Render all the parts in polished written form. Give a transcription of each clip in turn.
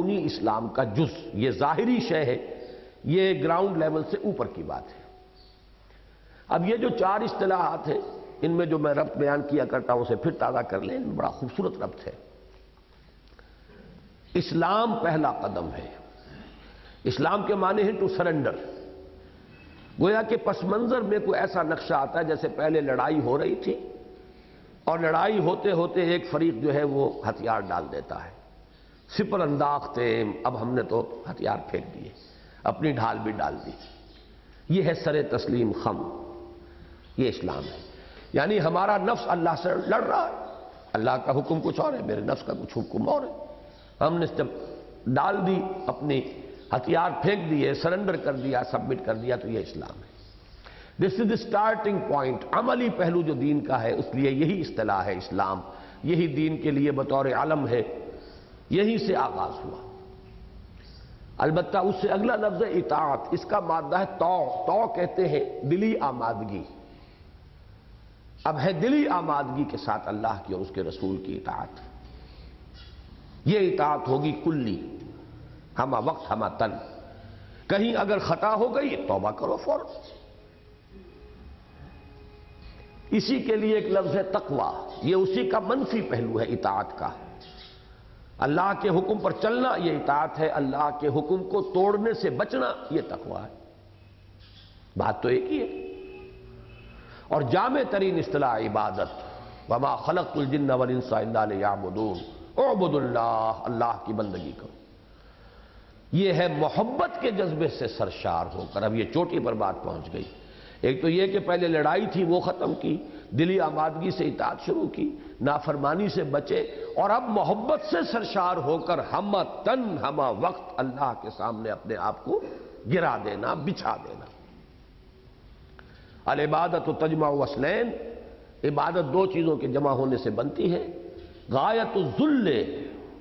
اسلام کا جز، یہ ظاہری شے ہے، یہ گراؤنڈ لیول سے اوپر کی بات ہے۔ اب یہ جو چار اصطلاحات ہیں، ان میں جو میں ربط بیان کیا کرتا ہوں اسے پھر تازہ کر لیں، بڑا خوبصورت ربط ہے۔ اسلام پہلا قدم ہے۔ اسلام کے معنی ہیں ٹو سرنڈر۔ گویا کہ پس منظر میں کوئی ایسا نقشہ آتا ہے جیسے پہلے لڑائی ہو رہی تھی اور لڑائی ہوتے ہوتے ایک فریق جو ہے وہ ہتھیار ڈال دیتا ہے، سپر انداز تھے، اب ہم نے تو ہتھیار پھینک دیے، اپنی ڈھال بھی ڈال دی۔ یہ ہے سر تسلیم خم، یہ اسلام ہے۔ یعنی ہمارا نفس اللہ سے لڑ رہا ہے، اللہ کا حکم کچھ اور ہے، میرے نفس کا کچھ حکم اور ہے، ہم نے جب ڈال دی، اپنی ہتھیار پھینک دیے، سرنڈر کر دیا، سبمٹ کر دیا، تو یہ اسلام ہے۔ دس از دی اسٹارٹنگ پوائنٹ، عملی پہلو جو دین کا ہے، اس لیے یہی اصطلاح ہے اسلام، یہی دین کے لیے بطور علم ہے، یہیں سے آغاز ہوا۔ البتہ اس سے اگلا لفظ ہے اطاعت، اس کا مادہ ہے تو کہتے ہیں دلی آمادگی۔ اب ہے دلی آمادگی کے ساتھ اللہ کی اور اس کے رسول کی اطاعت۔ یہ اطاعت ہوگی کلی، ہمہ وقت ہمہ تن۔ کہیں اگر خطا ہو گئی توبہ کرو فوراً۔ اسی کے لیے ایک لفظ ہے تقویٰ، یہ اسی کا منفی پہلو ہے اطاعت کا۔ اللہ کے حکم پر چلنا یہ اطاعت ہے، اللہ کے حکم کو توڑنے سے بچنا یہ تقویٰ ہے۔ بات تو ایک ہی ہے۔ اور جامع ترین اصطلاح عبادت، وما خلقت الجن والانس الا لیعبدون، اعبد اللہ، اللہ کی بندگی کرو۔ یہ ہے محبت کے جذبے سے سرشار ہو کر، اب یہ چوٹی پر بات پہنچ گئی۔ ایک تو یہ کہ پہلے لڑائی تھی وہ ختم کی، دلی آمادگی سے اطاعت شروع کی، نافرمانی سے بچے، اور اب محبت سے سرشار ہو کر ہمہ تن ہمہ وقت اللہ کے سامنے اپنے آپ کو گرا دینا، بچھا دینا۔ العبادت تجمع اصلین، عبادت دو چیزوں کے جمع ہونے سے بنتی ہے، غایت الذل،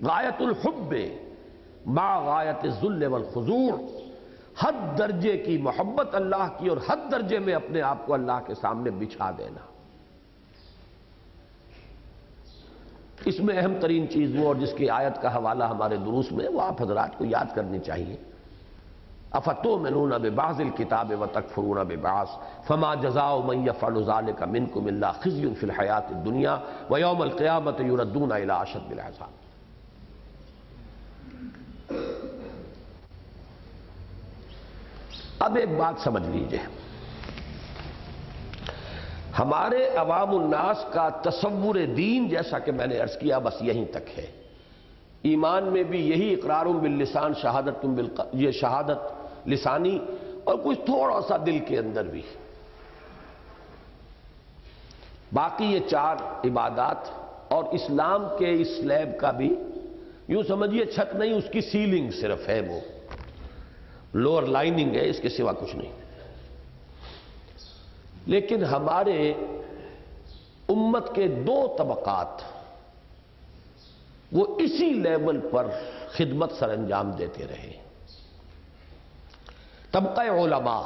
غایت الحب مع غایت الذل والخضوع، حد درجے کی محبت اللہ کی اور حد درجے میں اپنے آپ کو اللہ کے سامنے بچھا دینا۔ اس میں اہم ترین چیز وہ، اور جس کی آیت کا حوالہ ہمارے دروس میں، وہ آپ حضرات کو یاد کرنی چاہیے۔ افتؤمنون ببعض الکتاب وتکفرون ببعض فما جزاء من یفعل ذلک منکم الا خزی فی الحیاۃ الدنیا ویوم القیامۃ یردون الی اشد العذاب۔ اب ایک بات سمجھ لیجئے، ہمارے عوام الناس کا تصور دین، جیسا کہ میں نے عرض کیا، بس یہیں تک ہے۔ ایمان میں بھی یہی اقرار باللسان، شہادت یہ شہادت لسانی، اور کچھ تھوڑا سا دل کے اندر بھی۔ باقی یہ چار عبادات، اور اسلام کے اس سلیب کا بھی یوں سمجھیے چھت نہیں، اس کی سیلنگ صرف ہے، وہ لوور لائننگ ہے، اس کے سوا کچھ نہیں۔ لیکن ہمارے امت کے دو طبقات وہ اسی لیول پر خدمت سر انجام دیتے رہے۔ طبقہ علماء،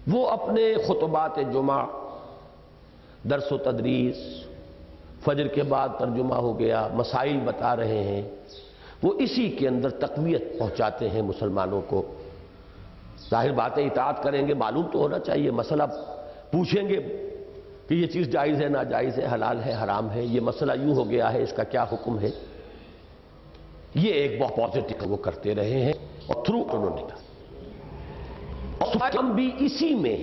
وہ اپنے خطبات جمعہ، درس و تدریس، فجر کے بعد ترجمہ ہو گیا، مسائل بتا رہے ہیں، وہ اسی کے اندر تقویت پہنچاتے ہیں مسلمانوں کو۔ ظاہر بات ہے اطاعت کریں گے، معلوم تو ہونا چاہیے، مسئلہ پوچھیں گے کہ یہ چیز جائز ہے ناجائز ہے، حلال ہے حرام ہے، یہ مسئلہ یوں ہو گیا ہے، اس کا کیا حکم ہے۔ یہ ایک بہت پازیٹو وہ کرتے رہے ہیں، اور تھرو انہوں نے اور ہم بھی اسی میں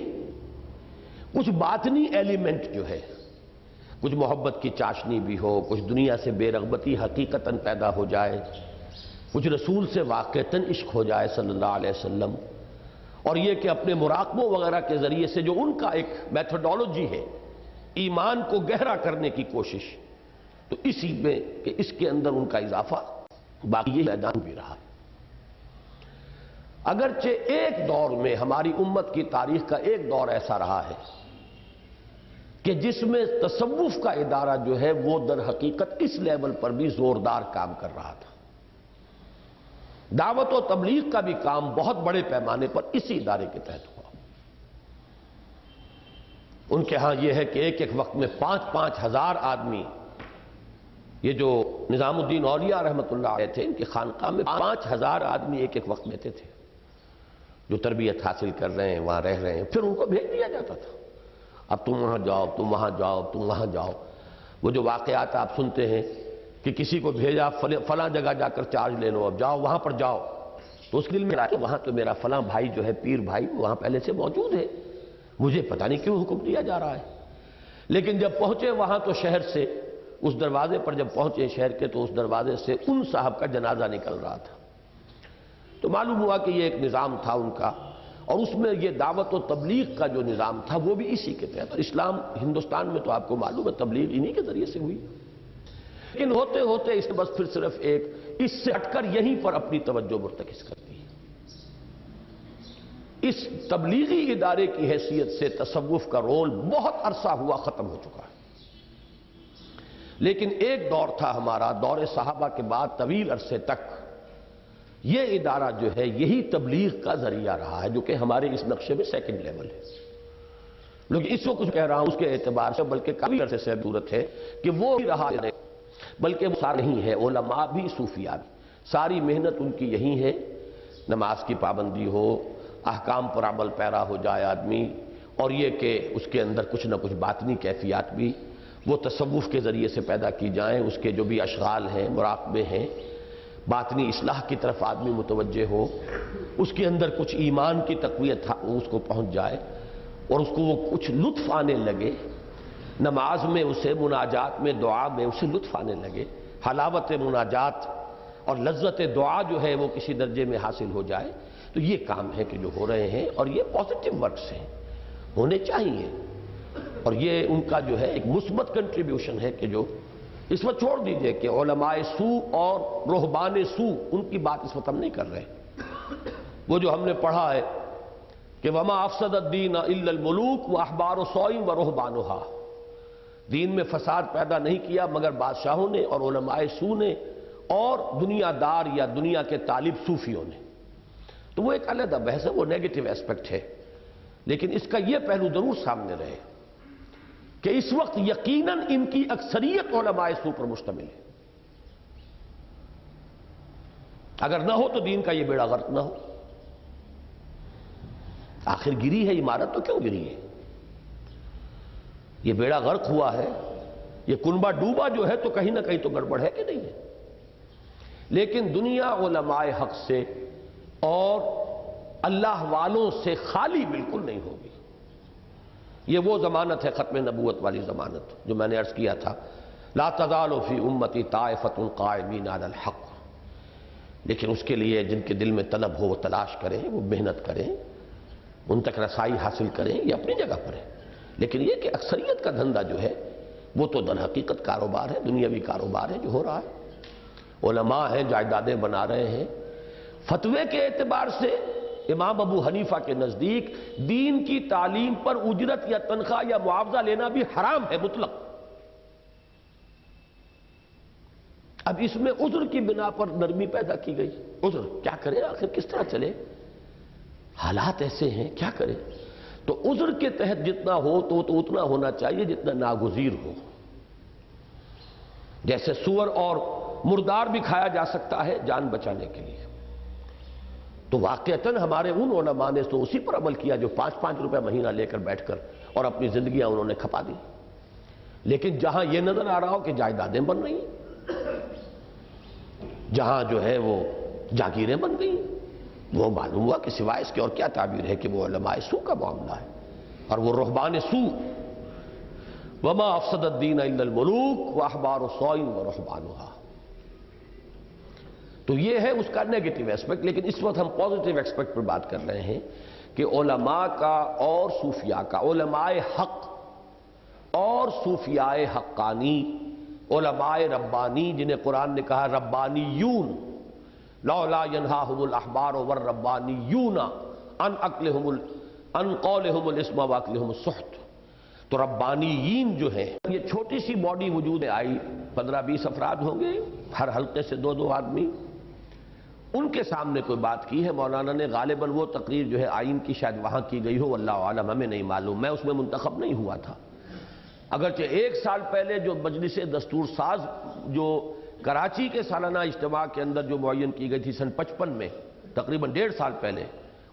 کچھ باطنی ایلیمنٹ جو ہے، کچھ محبت کی چاشنی بھی ہو، کچھ دنیا سے بے رغبتی حقیقتاً پیدا ہو جائے، کچھ رسول سے واقعتاً عشق ہو جائے صلی اللہ علیہ وسلم، اور یہ کہ اپنے مراقبوں وغیرہ کے ذریعے سے جو ان کا ایک میتھڈالوجی ہے ایمان کو گہرا کرنے کی کوشش، تو اسی میں کہ اس کے اندر ان کا اضافہ، باقی یہ میدان بھی رہا۔ اگرچہ ایک دور میں ہماری امت کی تاریخ کا ایک دور ایسا رہا ہے کہ جس میں تصوف کا ادارہ جو ہے وہ در حقیقت اس لیول پر بھی زوردار کام کر رہا تھا۔ دعوت و تبلیغ کا بھی کام بہت بڑے پیمانے پر اسی ادارے کے تحت ہوا۔ ان کے ہاں یہ ہے کہ ایک ایک وقت میں 5,000 آدمی یہ جو نظام الدین اولیاء رحمۃ اللہ علیہ تھے، ان کی خانقاہ میں 5000 آدمی ایک ایک وقت لیتے تھے جو تربیت حاصل کر رہے ہیں، وہاں رہ رہے ہیں، پھر ان کو بھیج دیا جاتا تھا، اب تم وہاں جاؤ، تم وہاں جاؤ، تم وہاں جاؤ۔ وہ جو واقعات آپ سنتے ہیں کہ کسی کو بھیجا فلاں جگہ جا کر چارج لے لو، اب جاؤ وہاں پر جاؤ، تو اس دل میں کہ وہاں تو میرا فلاں بھائی جو ہے، پیر بھائی، وہاں پہلے سے موجود ہے، مجھے پتہ نہیں کیوں حکم دیا جا رہا ہے۔ لیکن جب پہنچے وہاں تو شہر سے اس دروازے پر جب پہنچے شہر کے، تو اس دروازے سے ان صاحب کا جنازہ نکل رہا تھا، تو معلوم ہوا کہ یہ ایک نظام تھا ان کا، اور اس میں یہ دعوت و تبلیغ کا جو نظام تھا وہ بھی اسی کے تحت۔ اسلام ہندوستان میں تو آپ کو معلوم ہے تبلیغ انہی کے ذریعے سے ہوئی، لیکن ہوتے ہوتے اس نے بس پھر صرف ایک اس سے ہٹ کر یہیں پر اپنی توجہ مرتکز کر دی۔ اس تبلیغی ادارے کی حیثیت سے تصوف کا رول بہت عرصہ ہوا ختم ہو چکا ہے، لیکن ایک دور تھا ہمارا، دور صحابہ کے بعد طویل عرصے تک یہ ادارہ جو ہے یہی تبلیغ کا ذریعہ رہا ہے، جو کہ ہمارے اس نقشے میں سیکنڈ لیول ہے۔ لیکن اس کو کچھ کہہ رہا ہوں اس کے اعتبار سے، بلکہ کافی عرصے سے ضرورت ہے کہ وہ بھی رہا ہے، بلکہ وہ سارا نہیں ہے، علماء بھی صوفیاء بھی، ساری محنت ان کی یہی ہے، نماز کی پابندی ہو، احکام پر عمل پیرا ہو جائے آدمی، اور یہ کہ اس کے اندر کچھ نہ کچھ باطنی کیفیات بھی وہ تصوف کے ذریعے سے پیدا کی جائیں، اس کے جو بھی اشغال ہیں، مراقبے ہیں، باطنی اصلاح کی طرف آدمی متوجہ ہو، اس کے اندر کچھ ایمان کی تقویت اس کو پہنچ جائے، اور اس کو وہ کچھ لطف آنے لگے، نماز میں اسے، مناجات میں، دعا میں اسے لطف آنے لگے، حلاوت مناجات اور لذت دعا جو ہے وہ کسی درجے میں حاصل ہو جائے، تو یہ کام ہے کہ جو ہو رہے ہیں، اور یہ پازیٹیو ورکس ہیں، ہونے چاہیے، اور یہ ان کا جو ہے ایک مثبت کنٹریبیوشن ہے کہ جو اس وقت چھوڑ دیجئے کہ علماء سو اور رہبان سو ان کی بات اس وقت ہم نہیں کر رہے، وہ جو ہم نے پڑھا ہے کہ وما افسد الدین الا الملوک واحبار سوء ورہبانها، دین میں فساد پیدا نہیں کیا مگر بادشاہوں نے اور علماء سو نے اور دنیا دار یا دنیا کے طالب صوفیوں نے، تو وہ ایک علیحدہ بحث ہے، وہ نیگیٹو اسپیکٹ ہے، لیکن اس کا یہ پہلو ضرور سامنے رہے کہ اس وقت یقیناً ان کی اکثریت علماء سو پر مشتمل ہے، اگر نہ ہو تو دین کا یہ بیڑا غرق نہ ہو۔ آخر گری ہے عمارت تو کیوں گری ہے؟ یہ بیڑا غرق ہوا ہے، یہ کنبہ ڈوبا جو ہے تو کہیں نہ کہیں تو گڑبڑ ہے کہ نہیں ہے، لیکن دنیا علماء حق سے اور اللہ والوں سے خالی بالکل نہیں ہوگی۔ یہ وہ ضمانت ہے ختم نبوت والی ضمانت جو میں نے عرض کیا تھا، لا تزال فی امتی طائفۃ قائمین علی الحق، لیکن اس کے لیے جن کے دل میں طلب ہو وہ تلاش کریں، وہ محنت کریں، ان تک رسائی حاصل کریں، یہ اپنی جگہ پر ہے، لیکن یہ کہ اکثریت کا دھندہ جو ہے وہ تو در حقیقت کاروبار ہے، دنیاوی کاروبار ہے جو ہو رہا ہے، علماء ہیں جائیدادیں بنا رہے ہیں۔ فتوے کے اعتبار سے امام ابو حنیفہ کے نزدیک دین کی تعلیم پر اجرت یا تنخواہ یا معاوضہ لینا بھی حرام ہے مطلق۔ اب اس میں عذر کی بنا پر نرمی پیدا کی گئی، عذر کیا کرے، آخر کس طرح چلے، حالات ایسے ہیں کیا کرے، تو عذر کے تحت جتنا ہو تو اتنا ہونا چاہیے جتنا ناگزیر ہو، جیسے سور اور مردار بھی کھایا جا سکتا ہے جان بچانے کے لیے، تو واقعتاً ہمارے ان علماء نے تو اسی پر عمل کیا جو 5-5 روپے مہینہ لے کر بیٹھ کر اور اپنی زندگیاں انہوں نے کھپا دی، لیکن جہاں یہ نظر آ رہا ہو کہ جائیدادیں بن رہی ہیں، جہاں جو ہے وہ جاگیریں بن گئی، وہ معلوم ہوا کہ سوائے اس کے اور کیا تعبیر ہے کہ وہ علماء سو کا معاملہ ہے، اور وہ رہبان سو، وما افسد الدین الا الملوک واحبار سوء ورہبانها، تو یہ ہے اس کا نیگیٹو اسپیکٹ، لیکن اس وقت ہم پازیٹیو اسپیکٹ پر بات کر رہے ہیں کہ علماء کا اور صوفیاء کا، علماء حق اور صوفیاء حقانی، علماء ربانی جنہیں قرآن نے کہا ربانیون، لولا ینہاہم الاحبار والربانیون عن قولہم الاسم واکلہم السحت، تو ربانیین جو ہیں، یہ چھوٹی سی باڈی وجود میں آئی، 15-20 افراد ہوں گے، ہر حلقے سے 2 آدمی، ان کے سامنے کوئی بات کی ہے مولانا نے، غالباً وہ تقریر جو ہے آئین کی شاید وہاں کی گئی ہو، واللہ عالم، ہمیں نہیں معلوم، میں اس میں منتخب نہیں ہوا تھا، اگرچہ 1 سال پہلے جو مجلس دستور ساز جو کراچی کے سالانہ اجتماع کے اندر جو معین کی گئی تھی سن 55 میں، تقریباً 1.5 سال پہلے،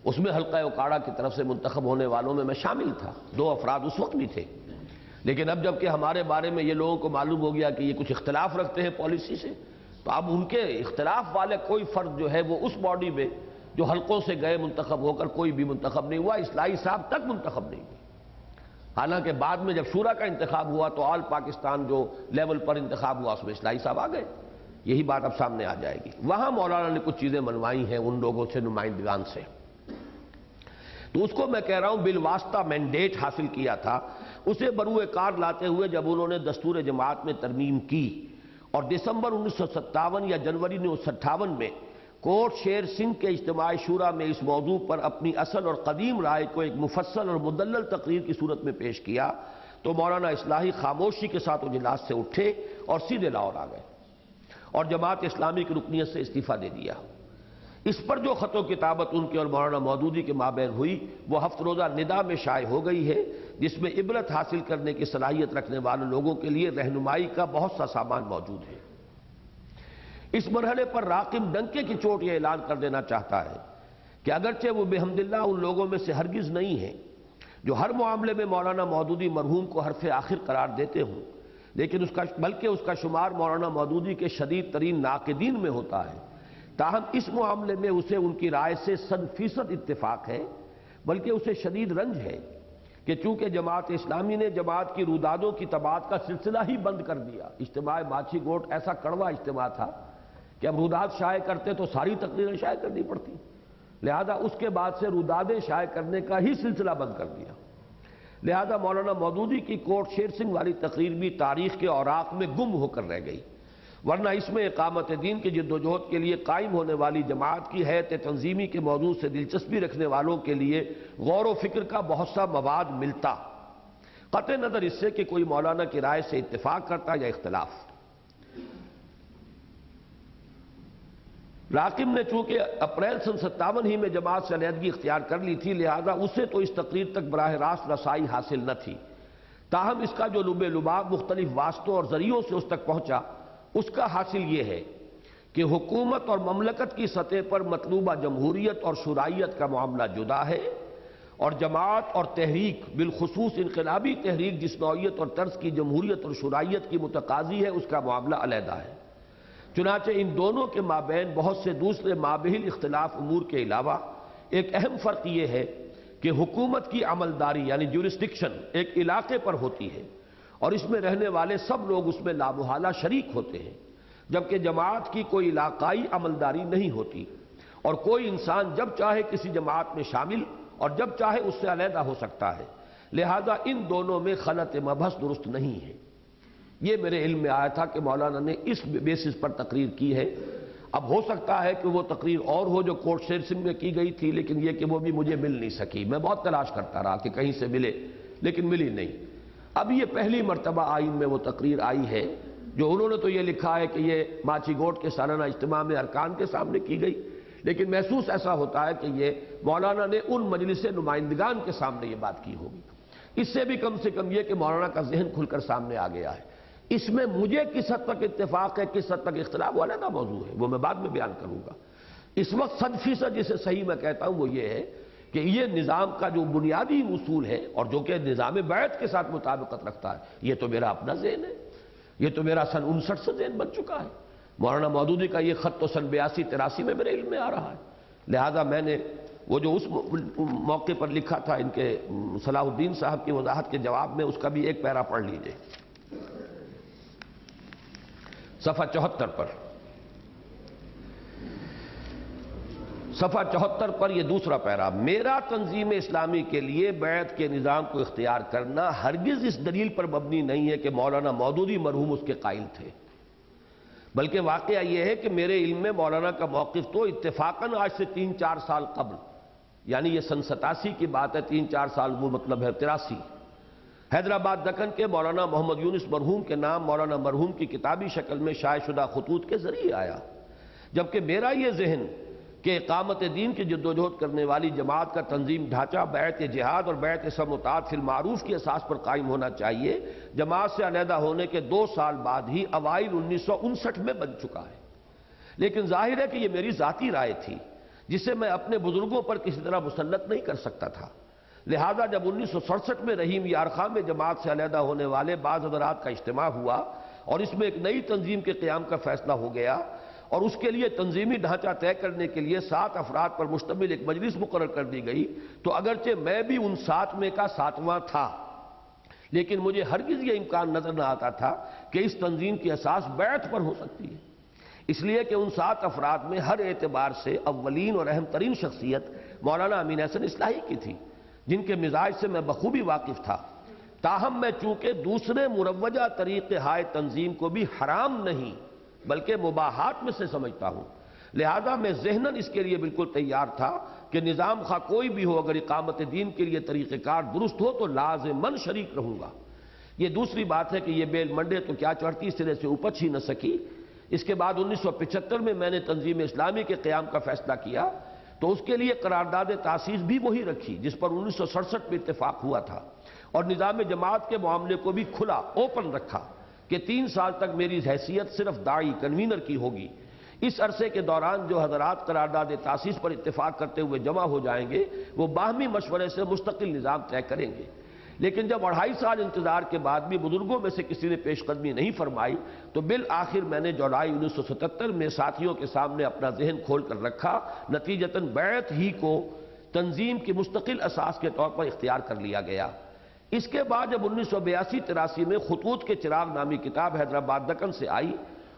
اس میں حلقہ اکاڑا کی طرف سے منتخب ہونے والوں میں شامل تھا، 2 افراد اس وقت بھی تھے۔ لیکن اب جب کہ ہمارے بارے میں یہ لوگوں کو معلوم ہو گیا کہ یہ کچھ اختلاف رکھتے ہیں پالیسی سے، تو اب ان کے اختلاف والے کوئی فرد جو ہے وہ اس باڈی میں جو حلقوں سے گئے منتخب ہو کر کوئی بھی منتخب نہیں ہوا، اصلاحی صاحب تک منتخب نہیں ہوئی۔ حالانکہ بعد میں جب شورا کا انتخاب ہوا تو آل پاکستان جو لیول پر انتخاب ہوا اس میں اصلاحی صاحب آ گئے۔ یہی بات اب سامنے آ جائے گی۔ وہاں مولانا نے کچھ چیزیں منوائی ہیں ان لوگوں سے، نمائندگان سے، تو اس کو میں کہہ رہا ہوں بالواسطہ مینڈیٹ حاصل کیا تھا، اسے بروئے کار لاتے ہوئے جب انہوں نے دستور جماعت میں ترمیم کی اور دسمبر 1957 یا جنوری 1958 میں کوٹ شیر سنگھ کے اجتماع شورا میں اس موضوع پر اپنی اصل اور قدیم رائے کو ایک مفصل اور مدلل تقریر کی صورت میں پیش کیا تو مولانا اصلاحی خاموشی کے ساتھ اجلاس سے اٹھے اور سیدھے لاہور آ گئے اور جماعت اسلامی کی رکنیت سے استعفیٰ دے دیا۔ اس پر جو خط و کتابت ان کے اور مولانا مودودی کے مابین ہوئی وہ 7 روزہ ندا میں شائع ہو گئی ہے، جس میں عبرت حاصل کرنے کی صلاحیت رکھنے والے لوگوں کے لیے رہنمائی کا بہت سا سامان موجود ہے۔ اس مرحلے پر راقم ڈنکے کی چوٹ یہ اعلان کر دینا چاہتا ہے کہ اگرچہ وہ بحمداللہ ان لوگوں میں سے ہرگز نہیں ہیں جو ہر معاملے میں مولانا مودودی مرحوم کو حرف آخر قرار دیتے ہوں، لیکن بلکہ اس کا شمار مولانا مودودی کے شدید ترین ناقدین میں ہوتا ہے۔ تاہم اس معاملے میں اسے ان کی رائے سے 100% اتفاق ہے، بلکہ اسے شدید رنج ہے کہ چونکہ جماعت اسلامی نے جماعت کی رودادوں کی تباعت کا سلسلہ ہی بند کر دیا۔ اجتماع ماچھی گوٹ ایسا کڑوا اجتماع تھا کہ اب روداد شائع کرتے تو ساری تقریریں شائع کرنی پڑتی، لہذا اس کے بعد سے رودادیں شائع کرنے کا ہی سلسلہ بند کر دیا۔ لہذا مولانا مودودی کی کوٹ شیر سنگھ والی تقریر بھی تاریخ کے اوراق میں گم ہو کر رہ گئی، ورنہ اس میں اقامت دین کی جد و جہد کے لیے قائم ہونے والی جماعت کی حیثیت تنظیمی کے موضوع سے دلچسپی رکھنے والوں کے لیے غور و فکر کا بہت سا مواد ملتا، قطع نظر اس سے کہ کوئی مولانا کی رائے سے اتفاق کرتا یا اختلاف۔ راقم نے چونکہ اپریل سن 57 ہی میں جماعت سے علیحدگی اختیار کر لی تھی، لہذا اسے تو اس تقریر تک براہ راست رسائی حاصل نہ تھی، تاہم اس کا جو لب لباب مختلف واسطوں اور ذریعوں سے اس تک پہنچا اس کا حاصل یہ ہے کہ حکومت اور مملکت کی سطح پر مطلوبہ جمہوریت اور شورائیت کا معاملہ جدا ہے، اور جماعت اور تحریک بالخصوص انقلابی تحریک جس نوعیت اور طرز کی جمہوریت اور شورائیت کی متقاضی ہے اس کا معاملہ علیحدہ ہے۔ چنانچہ ان دونوں کے مابین بہت سے دوسرے مابہل اختلاف امور کے علاوہ ایک اہم فرق یہ ہے کہ حکومت کی عملداری یعنی جورسڈکشن ایک علاقے پر ہوتی ہے اور اس میں رہنے والے سب لوگ اس میں لامحالہ شریک ہوتے ہیں، جبکہ جماعت کی کوئی علاقائی عملداری نہیں ہوتی اور کوئی انسان جب چاہے کسی جماعت میں شامل اور جب چاہے اس سے علیحدہ ہو سکتا ہے، لہذا ان دونوں میں خلط مبحث درست نہیں ہے۔ یہ میرے علم میں آیا تھا کہ مولانا نے اس بیسس پر تقریر کی ہے۔ اب ہو سکتا ہے کہ وہ تقریر اور ہو جو کوٹ شیر سنگھ میں کی گئی تھی، لیکن یہ کہ وہ بھی مجھے مل نہیں سکی، میں بہت تلاش کرتا رہا کہ کہیں سے ملے لیکن ملی نہیں۔ اب یہ پہلی مرتبہ آئین میں وہ تقریر آئی ہے جو انہوں نے تو یہ لکھا ہے کہ یہ ماچھی گوٹ کے سالانہ اجتماع میں ارکان کے سامنے کی گئی، لیکن محسوس ایسا ہوتا ہے کہ یہ مولانا نے ان مجلس نمائندگان کے سامنے یہ بات کی ہوگی۔ اس سے بھی کم یہ کہ مولانا کا ذہن کھل کر سامنے آ گیا ہے۔ اس میں مجھے کس حد تک اتفاق ہے کس حد تک اختلاف وہ علیحدہ موضوع ہے، وہ میں بعد میں بیان کروں گا۔ اس وقت 100% جسے صحیح میں کہتا ہوں وہ یہ ہے کہ یہ نظام کا جو بنیادی اصول ہے اور جو کہ نظام بیعت کے ساتھ مطابقت رکھتا ہے، یہ تو میرا اپنا ذہن ہے، یہ تو میرا سن 59 سے ذہن بن چکا ہے۔ مولانا مودودی کا یہ خط تو سن 82-83 میں میرے علم میں آ رہا ہے، لہذا میں نے وہ جو اس موقع پر لکھا تھا ان کے صلاح الدین صاحب کی وضاحت کے جواب میں، اس کا بھی ایک پیرا پڑھ لیجئے، صفحہ 74 پر۔ صفحہ 74 پر یہ دوسرا پیرا، میرا تنظیم اسلامی کے لیے بیعت کے نظام کو اختیار کرنا ہرگز اس دلیل پر مبنی نہیں ہے کہ مولانا مودودی مرحوم اس کے قائل تھے، بلکہ واقعہ یہ ہے کہ میرے علم میں مولانا کا موقف تو اتفاقاً آج سے 3-4 سال قبل، یعنی یہ سن 87 کی بات ہے، 3-4 سال وہ مطلب ہے 83، حیدرآباد دکن کے مولانا محمد یونس مرحوم کے نام مولانا مرحوم کی کتابی شکل میں شائع شدہ خطوط کے ذریعے آیا، جبکہ میرا یہ ذہن کہ اقامت دین کی جدوجہد کرنے والی جماعت کا تنظیم ڈھانچہ بیعت جہاد اور بیعت سمع و طاعت فی المعروف کی اساس پر قائم ہونا چاہیے، جماعت سے علیحدہ ہونے کے 2 سال بعد ہی اوائل 1959 میں بن چکا ہے۔ لیکن ظاہر ہے کہ یہ میری ذاتی رائے تھی جسے میں اپنے بزرگوں پر کسی طرح مسلط نہیں کر سکتا تھا۔ لہذا جب 1967 میں رحیم یار خان میں جماعت سے علیحدہ ہونے والے بعض حضرات کا اجتماع ہوا اور اس میں ایک نئی تنظیم کے قیام کا فیصلہ ہو گیا اور اس کے لیے تنظیمی ڈھانچہ طے کرنے کے لیے 7 افراد پر مشتمل ایک مجلس مقرر کر دی گئی، تو اگرچہ میں بھی ان 7 میں کا 7واں تھا، لیکن مجھے ہرگز یہ امکان نظر نہ آتا تھا کہ اس تنظیم کی اساس بیعت پر ہو سکتی ہے، اس لیے کہ ان 7 افراد میں ہر اعتبار سے اولین اور اہم ترین شخصیت مولانا امین احسن اصلاحی کی تھی، جن کے مزاج سے میں بخوبی واقف تھا۔ تاہم میں چونکہ دوسرے مروجہ طریقے ہائے تنظیم کو بھی حرام نہیں بلکہ مباحات میں سے سمجھتا ہوں، لہذا میں ذہناً اس کے لیے بالکل تیار تھا کہ نظام خواہ کوئی بھی ہو، اگر اقامت دین کے لیے طریقہ کار درست ہو تو لازماً شریک رہوں گا۔ یہ دوسری بات ہے کہ یہ بیل منڈے تو کیا چڑھتی سرے سے اپچ ہی نہ سکی۔ اس کے بعد 1975 میں نے تنظیم اسلامی کے قیام کا فیصلہ کیا تو اس کے لیے قرارداد تاسیس بھی وہی رکھی جس پر 1967 میں اتفاق ہوا تھا، اور نظام جماعت کے معاملے کو بھی کھلا اوپن رکھا کہ 3 سال تک میری حیثیت صرف داعی کنوینر کی ہوگی۔ اس عرصے کے دوران جو حضرات قرارداد تاسیس پر اتفاق کرتے ہوئے جمع ہو جائیں گے وہ باہمی مشورے سے مستقل نظام طے کریں گے۔ لیکن جب 2.5 سال انتظار کے بعد بھی بزرگوں میں سے کسی نے پیش قدمی نہیں فرمائی تو بالآخر میں نے جولائی 1977 میں ساتھیوں کے سامنے اپنا ذہن کھول کر رکھا، نتیجتاً بیعت ہی کو تنظیم کی مستقل اساس کے طور پر اختیار کر لیا گیا۔ اس کے بعد جب 1982-83 میں خطوط کے چراغ نامی کتاب حیدرآباد دکن سے آئی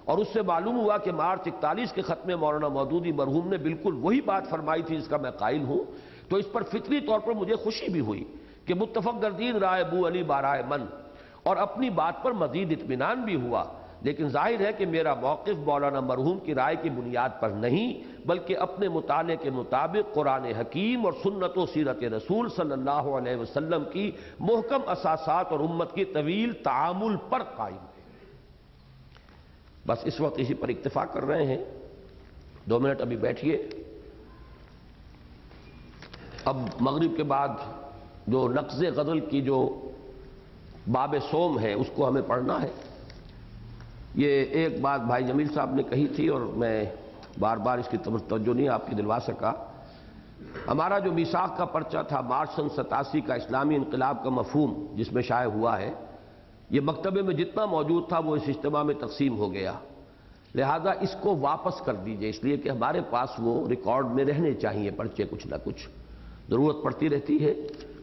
اور اس سے معلوم ہوا کہ مارچ 41 کے ختم مولانا مودودی مرحوم نے بالکل وہی بات فرمائی تھی جس کا میں قائل ہوں، تو اس پر فطری طور پر مجھے خوشی بھی ہوئی کہ متفق گردین رائے بو علی بارائے من، اور اپنی بات پر مزید اطمینان بھی ہوا۔ لیکن ظاہر ہے کہ میرا موقف مولانا مرحوم کی رائے کی بنیاد پر نہیں بلکہ اپنے مطالعے کے مطابق قرآن حکیم اور سنت و سیرت رسول صلی اللہ علیہ وسلم کی محکم اساسات اور امت کی طویل تعامل پر قائم ہے۔ بس اس وقت اسی پر اکتفا کر رہے ہیں۔ 2 منٹ ابھی بیٹھیے، اب مغرب کے بعد جو نقض غزل کی جو باب سوم ہے اس کو ہمیں پڑھنا ہے۔ یہ ایک بات بھائی جمیل صاحب نے کہی تھی اور میں بار بار اس کی توجہ نہیں آپ کی دلوا سکا۔ ہمارا جو میثاق کا پرچہ تھا مارچ سن 87 کا اسلامی انقلاب کا مفہوم جس میں شائع ہوا ہے، یہ مکتبے میں جتنا موجود تھا وہ اس اجتماع میں تقسیم ہو گیا، لہذا اس کو واپس کر دیجئے، اس لیے کہ ہمارے پاس وہ ریکارڈ میں رہنے چاہیے پرچے، کچھ نہ کچھ ضرورت پڑتی رہتی ہے۔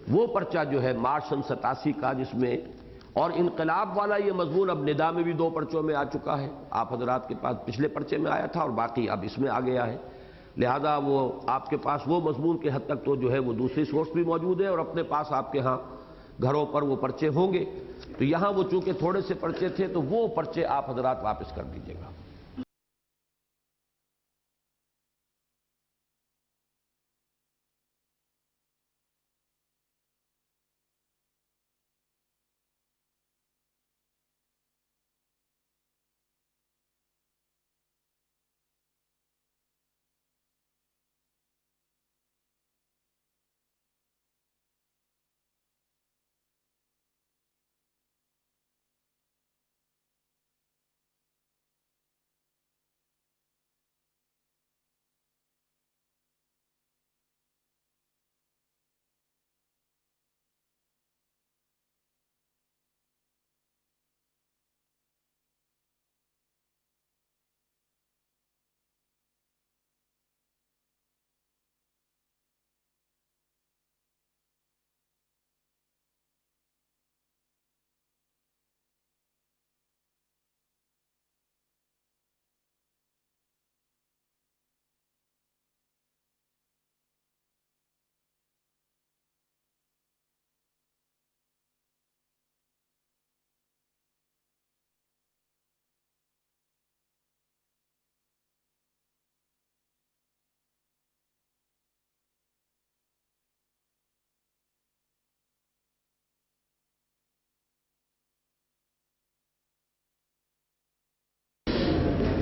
وہ پرچہ جو ہے مارچ سن 87 کا جس میں اور انقلاب والا یہ مضمون اب ندا میں بھی 2 پرچوں میں آ چکا ہے، آپ حضرات کے پاس پچھلے پرچے میں آیا تھا اور باقی اب اس میں آ گیا ہے، لہذا وہ آپ کے پاس وہ مضمون کے حد تک تو جو ہے وہ دوسری سورس بھی موجود ہے اور اپنے پاس آپ کے ہاں گھروں پر وہ پرچے ہوں گے، تو یہاں وہ چونکہ تھوڑے سے پرچے تھے تو وہ پرچے آپ حضرات واپس کر دیجیے گا۔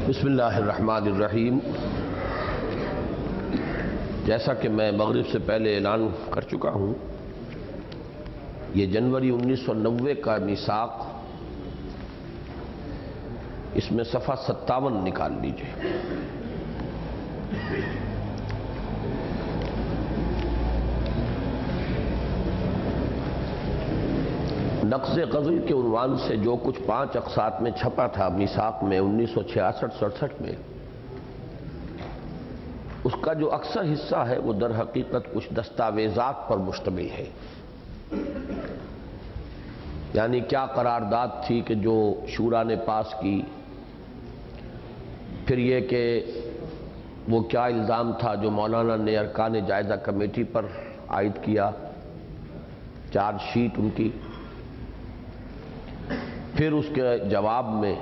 بسم اللہ الرحمن الرحیم۔ جیسا کہ میں مغرب سے پہلے اعلان کر چکا ہوں، یہ جنوری 1990 کا میثاق، اس میں صفحہ 57 نکال لیجئے۔ نقض غزل کے عنوان سے جو کچھ 5 اقساط میں چھپا تھا میثاق میں 1966-67 میں، اس کا جو اکثر حصہ ہے وہ در حقیقت کچھ دستاویزات پر مشتمل ہے۔ یعنی کیا قرارداد تھی کہ جو شورا نے پاس کی، پھر یہ کہ وہ کیا الزام تھا جو مولانا نے ارکان جائزہ کمیٹی پر عائد کیا، چارج شیٹ ان کی، پھر اس کے جواب میں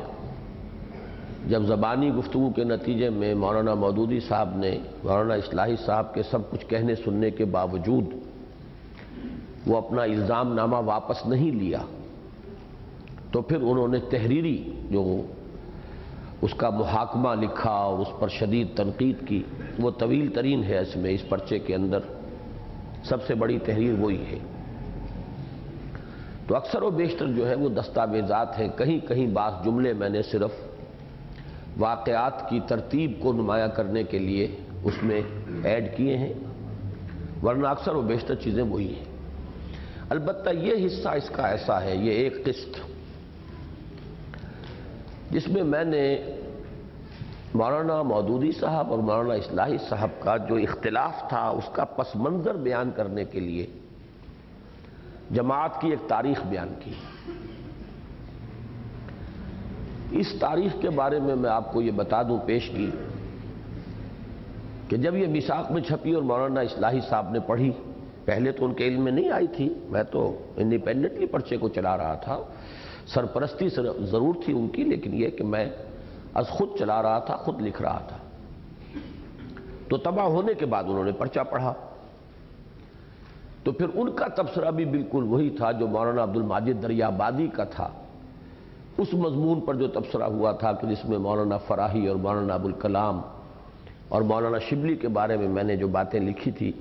جب زبانی گفتگو کے نتیجے میں مولانا مودودی صاحب نے مولانا اصلاحی صاحب کے سب کچھ کہنے سننے کے باوجود وہ اپنا الزام نامہ واپس نہیں لیا، تو پھر انہوں نے تحریری جو اس کا محاکمہ لکھا اور اس پر شدید تنقید کی، وہ طویل ترین ہے اس میں، اس پرچے کے اندر سب سے بڑی تحریر وہی ہے۔ تو اکثر و بیشتر جو ہے وہ دستاویزات ہیں، کہیں کہیں بعض جملے میں نے صرف واقعات کی ترتیب کو نمایاں کرنے کے لیے اس میں ایڈ کیے ہیں، ورنہ اکثر و بیشتر چیزیں وہی ہیں۔ البتہ یہ حصہ اس کا ایسا ہے، یہ ایک قسط جس میں میں نے مولانا مودودی صاحب اور مولانا اصلاحی صاحب کا جو اختلاف تھا اس کا پس منظر بیان کرنے کے لیے جماعت کی ایک تاریخ بیان کی۔ اس تاریخ کے بارے میں آپ کو یہ بتا دوں پیش کی کہ جب یہ میثاق میں چھپی اور مولانا اصلاحی صاحب نے پڑھی، پہلے تو ان کے علم میں نہیں آئی تھی، میں تو انڈیپینڈنٹلی پرچے کو چلا رہا تھا، سرپرستی ضرور تھی ان کی، لیکن یہ کہ میں از خود چلا رہا تھا، خود لکھ رہا تھا۔ تو تباہ ہونے کے بعد انہوں نے پرچہ پڑھا، تو پھر ان کا تبصرہ بھی بالکل وہی تھا جو مولانا عبدالماجد دریابادی کا تھا، اس مضمون پر جو تبصرہ ہوا تھا کہ جس میں مولانا فراہی اور مولانا ابوالکلام اور مولانا شبلی کے بارے میں نے جو باتیں لکھی تھی،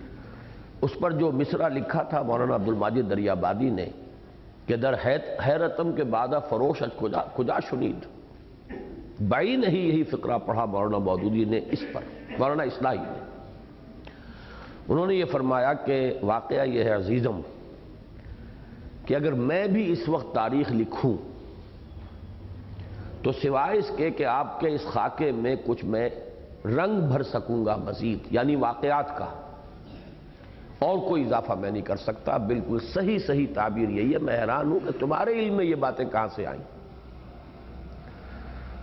اس پر جو مصرع لکھا تھا مولانا عبدالماجد دریابادی نے کہ در حیرتم کے بعد فروش اج کجا شنید، بائی نہیں یہی فقرہ پڑھا مولانا مودودی نے اس پر، مولانا اصلاحی نے۔ انہوں نے یہ فرمایا کہ واقعہ یہ ہے عزیزم کہ اگر میں بھی اس وقت تاریخ لکھوں تو سوائے اس کے کہ آپ کے اس خاکے میں کچھ میں رنگ بھر سکوں گا مزید، یعنی واقعات کا، اور کوئی اضافہ میں نہیں کر سکتا۔ بالکل صحیح تعبیر یہی ہے۔ میں حیران ہوں کہ تمہارے علم میں یہ باتیں کہاں سے آئیں۔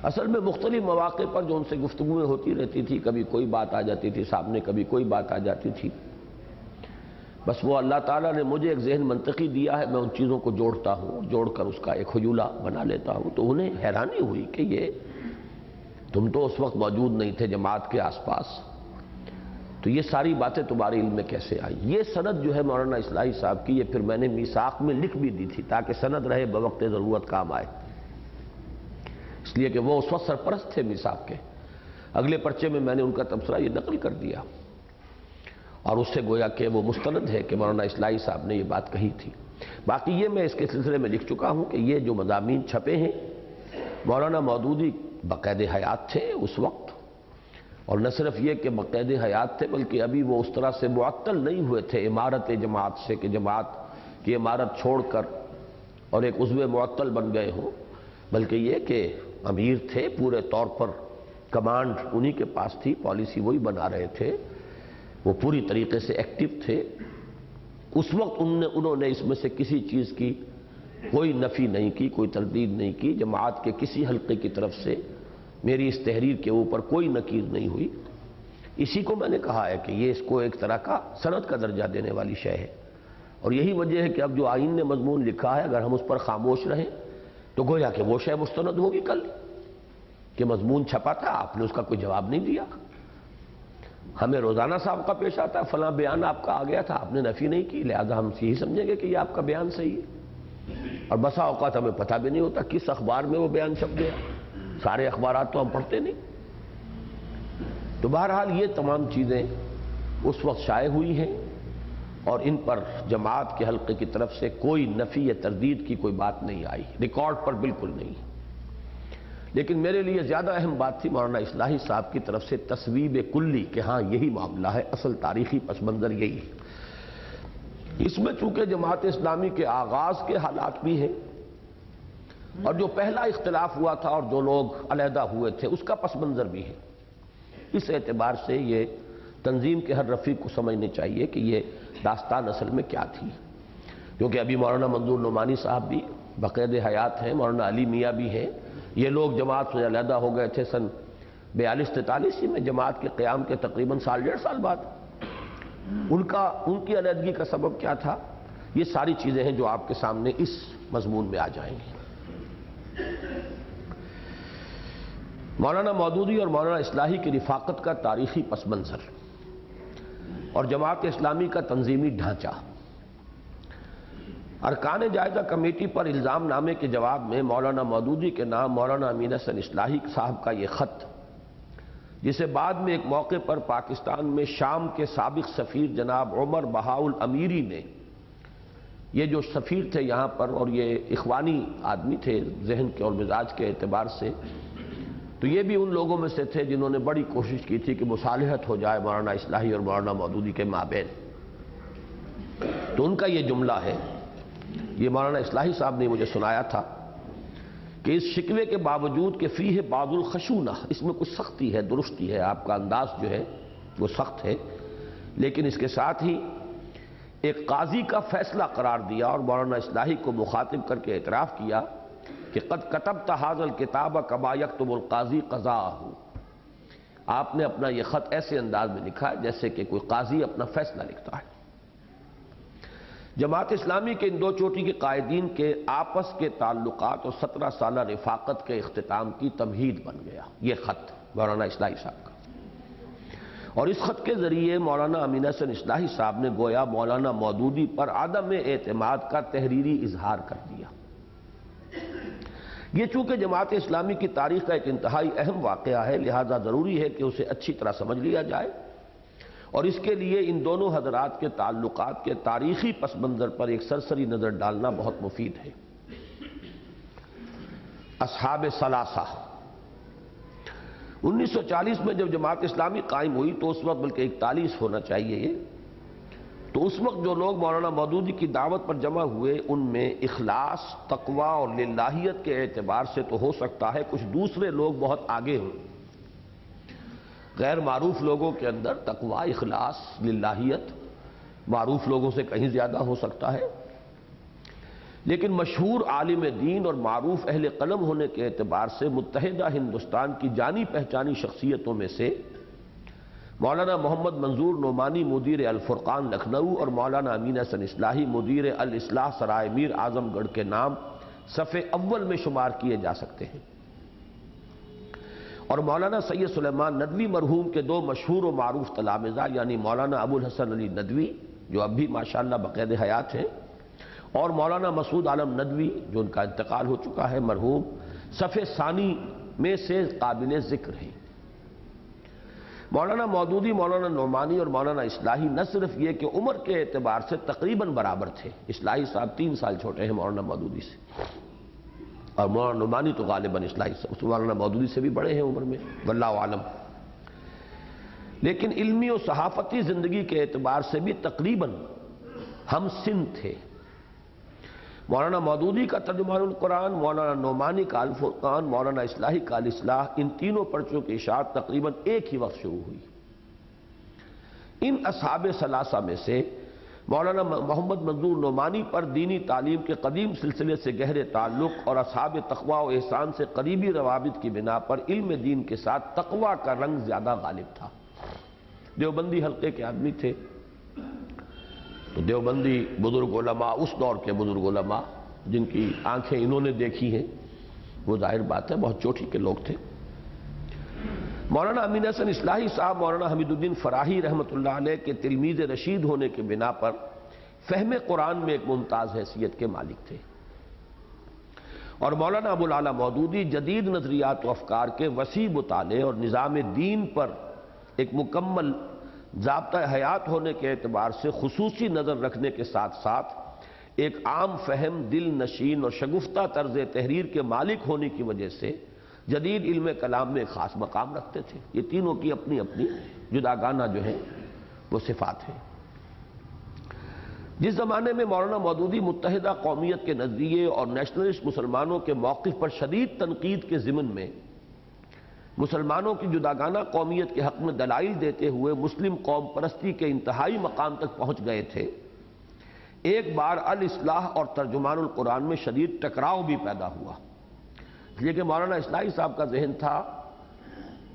اصل میں مختلف مواقع پر جو ان سے گفتگویں ہوتی رہتی تھی، کبھی کوئی بات آ جاتی تھی سامنے، کبھی کوئی بات آ جاتی تھی، بس وہ اللہ تعالیٰ نے مجھے ایک ذہن منطقی دیا ہے، میں ان چیزوں کو جوڑتا ہوں، جوڑ کر اس کا ایک حجولہ بنا لیتا ہوں۔ تو انہیں حیرانی ہوئی کہ یہ تم تو اس وقت موجود نہیں تھے جماعت کے آس پاس، تو یہ ساری باتیں تمہارے علم میں کیسے آئی؟ یہ سند جو ہے مولانا اصلاحی صاحب کی، یہ پھر میں نے میثاق میں لکھ بھی دی تھی تاکہ سند رہے، بوقت ضرورت کام آئے، اس لیے کہ وہ اس وقت سرپرست تھے میثاق کے۔ اگلے پرچے میں نے ان کا تبصرہ یہ نقل کر دیا، اور اس سے گویا کہ وہ مستند ہے کہ مولانا اصلاحی صاحب نے یہ بات کہی تھی۔ باقی یہ میں اس کے سلسلے میں لکھ چکا ہوں کہ یہ جو مضامین چھپے ہیں، مولانا مودودی بقید حیات تھے اس وقت، اور نہ صرف یہ کہ بقید حیات تھے بلکہ ابھی وہ اس طرح سے معطل نہیں ہوئے تھے عمارت جماعت سے کہ جماعت کی عمارت چھوڑ کر اور ایک عضو معطل بن گئے ہوں، بلکہ یہ کہ امیر تھے، پورے طور پر کمانڈ انہی کے پاس تھی، پالیسی وہی بنا رہے تھے، وہ پوری طریقے سے ایکٹیو تھے۔ اس وقت انہوں نے اس میں سے کسی چیز کی کوئی نفی نہیں کی، کوئی تردید نہیں کی، جماعت کے کسی حلقے کی طرف سے میری اس تحریر کے اوپر کوئی نکیر نہیں ہوئی۔ اسی کو میں نے کہا ہے کہ یہ اس کو ایک طرح کا سند کا درجہ دینے والی شے ہے، اور یہی وجہ ہے کہ اب جو آئین نے مضمون لکھا ہے اگر ہم اس پر خاموش رہیں تو گویا کہ وہ شے مستند ہوگی کل کہ مضمون چھپا تھا، آپ نے اس کا کوئی جواب نہیں دیا۔ ہمیں روزانہ صاحب کا پیش آتا ہے فلاں بیان آپ کا آ گیا تھا، آپ نے نفی نہیں کی، لہذا ہم یہی سمجھیں گے کہ یہ آپ کا بیان صحیح ہے، اور بسا اوقات ہمیں پتہ بھی نہیں ہوتا کس اخبار میں وہ بیان چھپ گیا، سارے اخبارات تو ہم پڑھتے نہیں۔ تو بہرحال یہ تمام چیزیں اس وقت شائع ہوئی ہیں اور ان پر جماعت کے حلقے کی طرف سے کوئی نفی یا تردید کی کوئی بات نہیں آئی، ریکارڈ پر بالکل نہیں۔ لیکن میرے لیے زیادہ اہم بات تھی مولانا اصلاحی صاحب کی طرف سے تصویب کلی کہ ہاں یہی معاملہ ہے، اصل تاریخی پس منظر یہی ہے۔ اس میں چونکہ جماعت اسلامی کے آغاز کے حالات بھی ہیں اور جو پہلا اختلاف ہوا تھا اور جو لوگ علیحدہ ہوئے تھے اس کا پس منظر بھی ہے، اس اعتبار سے یہ تنظیم کے ہر رفیق کو سمجھنے چاہیے کہ یہ داستان اصل میں کیا تھی، کیونکہ ابھی مولانا منظور نعمانی صاحب بھی بقید حیات ہیں، مولانا علی میاں بھی ہیں، یہ لوگ جماعت سے علیحدہ ہو گئے تھے سن 42-43 میں، جماعت کے قیام کے تقریباً سال ڈیڑھ سال بعد۔ ان کی علیحدگی کا سبب کیا تھا؟ یہ ساری چیزیں ہیں جو آپ کے سامنے اس مضمون میں آ جائیں گی۔ مولانا مودودی اور مولانا اصلاحی کی رفاقت کا تاریخی پس منظر اور جماعت اسلامی کا تنظیمی ڈھانچہ۔ ارکان جائزہ کمیٹی پر الزام نامے کے جواب میں مولانا مودودی کے نام مولانا امین حسن اصلاحی صاحب کا یہ خط، جسے بعد میں ایک موقع پر پاکستان میں شام کے سابق سفیر جناب عمر بہاء الامیری نے، یہ جو سفیر تھے یہاں پر اور یہ اخوانی آدمی تھے ذہن کے اور مزاج کے اعتبار سے، تو یہ بھی ان لوگوں میں سے تھے جنہوں نے بڑی کوشش کی تھی کہ مصالحت ہو جائے مولانا اصلاحی اور مولانا مودودی کے مابین۔ تو ان کا یہ جملہ ہے، یہ مولانا اصلاحی صاحب نے مجھے سنایا تھا کہ اس شکوے کے باوجود کہ فیہ بعض الخشونہ، اس میں کچھ سختی ہے، درستی ہے، آپ کا انداز جو ہے وہ سخت ہے، لیکن اس کے ساتھ ہی ایک قاضی کا فیصلہ قرار دیا اور مولانا اصلاحی کو مخاطب کر کے اعتراف کیا کہ قد کتبت ھذا الکتاب کما یکتب القاضی قضاءہ، آپ نے اپنا یہ خط ایسے انداز میں لکھا ہے جیسے کہ کوئی قاضی اپنا فیصلہ لکھتا ہے۔ جماعت اسلامی کے ان دو چوٹی کے قائدین کے آپس کے تعلقات اور 17 سالہ رفاقت کے اختتام کی تمہید بن گیا یہ خط مولانا اصلاحی صاحب کا، اور اس خط کے ذریعے مولانا امین حسن اصلاحی صاحب نے گویا مولانا مودودی پر عدم اعتماد کا تحریری اظہار کر دیا۔ یہ چونکہ جماعت اسلامی کی تاریخ کا ایک انتہائی اہم واقعہ ہے، لہذا ضروری ہے کہ اسے اچھی طرح سمجھ لیا جائے، اور اس کے لیے ان دونوں حضرات کے تعلقات کے تاریخی پس منظر پر ایک سرسری نظر ڈالنا بہت مفید ہے۔ اصحاب ثلاثہ، 1940 میں جب جماعت اسلامی قائم ہوئی تو اس وقت بلکہ 41 ہونا چاہیے یہ، تو اس وقت جو لوگ مولانا مودودی کی دعوت پر جمع ہوئے ان میں اخلاص، تقوی اور للہیت کے اعتبار سے تو ہو سکتا ہے کچھ دوسرے لوگ بہت آگے ہوں، غیر معروف لوگوں کے اندر تقوی، اخلاص، للہیت معروف لوگوں سے کہیں زیادہ ہو سکتا ہے، لیکن مشہور عالم دین اور معروف اہل قلم ہونے کے اعتبار سے متحدہ ہندوستان کی جانی پہچانی شخصیتوں میں سے مولانا محمد منظور نعمانی مدیر الفرقان لکھنؤ اور مولانا امین حسن اصلاحی مدیر الاصلاح سرائے میر اعظم گڑھ کے نام صف اول میں شمار کیے جا سکتے ہیں، اور مولانا سید سلیمان ندوی مرحوم کے دو مشہور و معروف تلامذہ یعنی مولانا ابو الحسن علی ندوی جو اب بھی ماشاءاللہ بقید حیات ہیں، اور مولانا مسعود عالم ندوی جو ان کا انتقال ہو چکا ہے مرحوم، صف ثانی میں سے قابل ذکر ہیں۔ مولانا مودودی، مولانا نعمانی اور مولانا اصلاحی نہ صرف یہ کہ عمر کے اعتبار سے تقریباً برابر تھے، اصلاحی صاحب 3 سال چھوٹے ہیں مولانا مودودی سے، اور مولانا نعمانی تو غالباً اصلاحی سے مولانا مودودی سے بھی بڑے ہیں عمر میں واللہ عالم، لیکن علمی و صحافتی زندگی کے اعتبار سے بھی تقریباً ہم سن تھے۔ مولانا مودودی کا ترجمان القرآن، مولانا نعمانی کا الفرقان، مولانا اصلاحی کا الاصلاح، ان تینوں پرچوں کی اشاعت تقریباً ایک ہی وقت شروع ہوئی۔ ان اصحاب ثلاثہ میں سے مولانا محمد منظور نعمانی پر دینی تعلیم کے قدیم سلسلے سے گہرے تعلق اور اصحاب تقوی و احسان سے قریبی روابط کی بنا پر علم دین کے ساتھ تقوی کا رنگ زیادہ غالب تھا۔ دیوبندی حلقے کے آدمی تھے، تو دیوبندی بزرگ علماء، اس دور کے بزرگ علماء جن کی آنکھیں انہوں نے دیکھی ہیں، وہ ظاہر بات ہے بہت چوٹی کے لوگ تھے۔ مولانا امین حسن اصلاحی صاحب مولانا حمید الدین فراہی رحمۃ اللہ علیہ کے تلمیذ رشید ہونے کے بنا پر فہم قرآن میں ایک ممتاز حیثیت کے مالک تھے، اور مولانا ابو العلا مودودی جدید نظریات و افکار کے وسیع مطالعے اور نظام دین پر ایک مکمل ضابطہ حیات ہونے کے اعتبار سے خصوصی نظر رکھنے کے ساتھ ساتھ ایک عام فہم، دل نشین اور شگفتہ طرز تحریر کے مالک ہونے کی وجہ سے جدید علم کلام میں ایک خاص مقام رکھتے تھے۔ یہ تینوں کی اپنی اپنی جداگانہ جو ہے وہ صفات ہیں۔ جس زمانے میں مولانا مودودی متحدہ قومیت کے نظریے اور نیشنلسٹ مسلمانوں کے موقف پر شدید تنقید کے ضمن میں مسلمانوں کی جداگانہ قومیت کے حق میں دلائل دیتے ہوئے مسلم قوم پرستی کے انتہائی مقام تک پہنچ گئے تھے، ایک بار الاصلاح اور ترجمان القرآن میں شدید ٹکراؤ بھی پیدا ہوا، اس لیے کہ مولانا اصلاحی صاحب کا ذہن تھا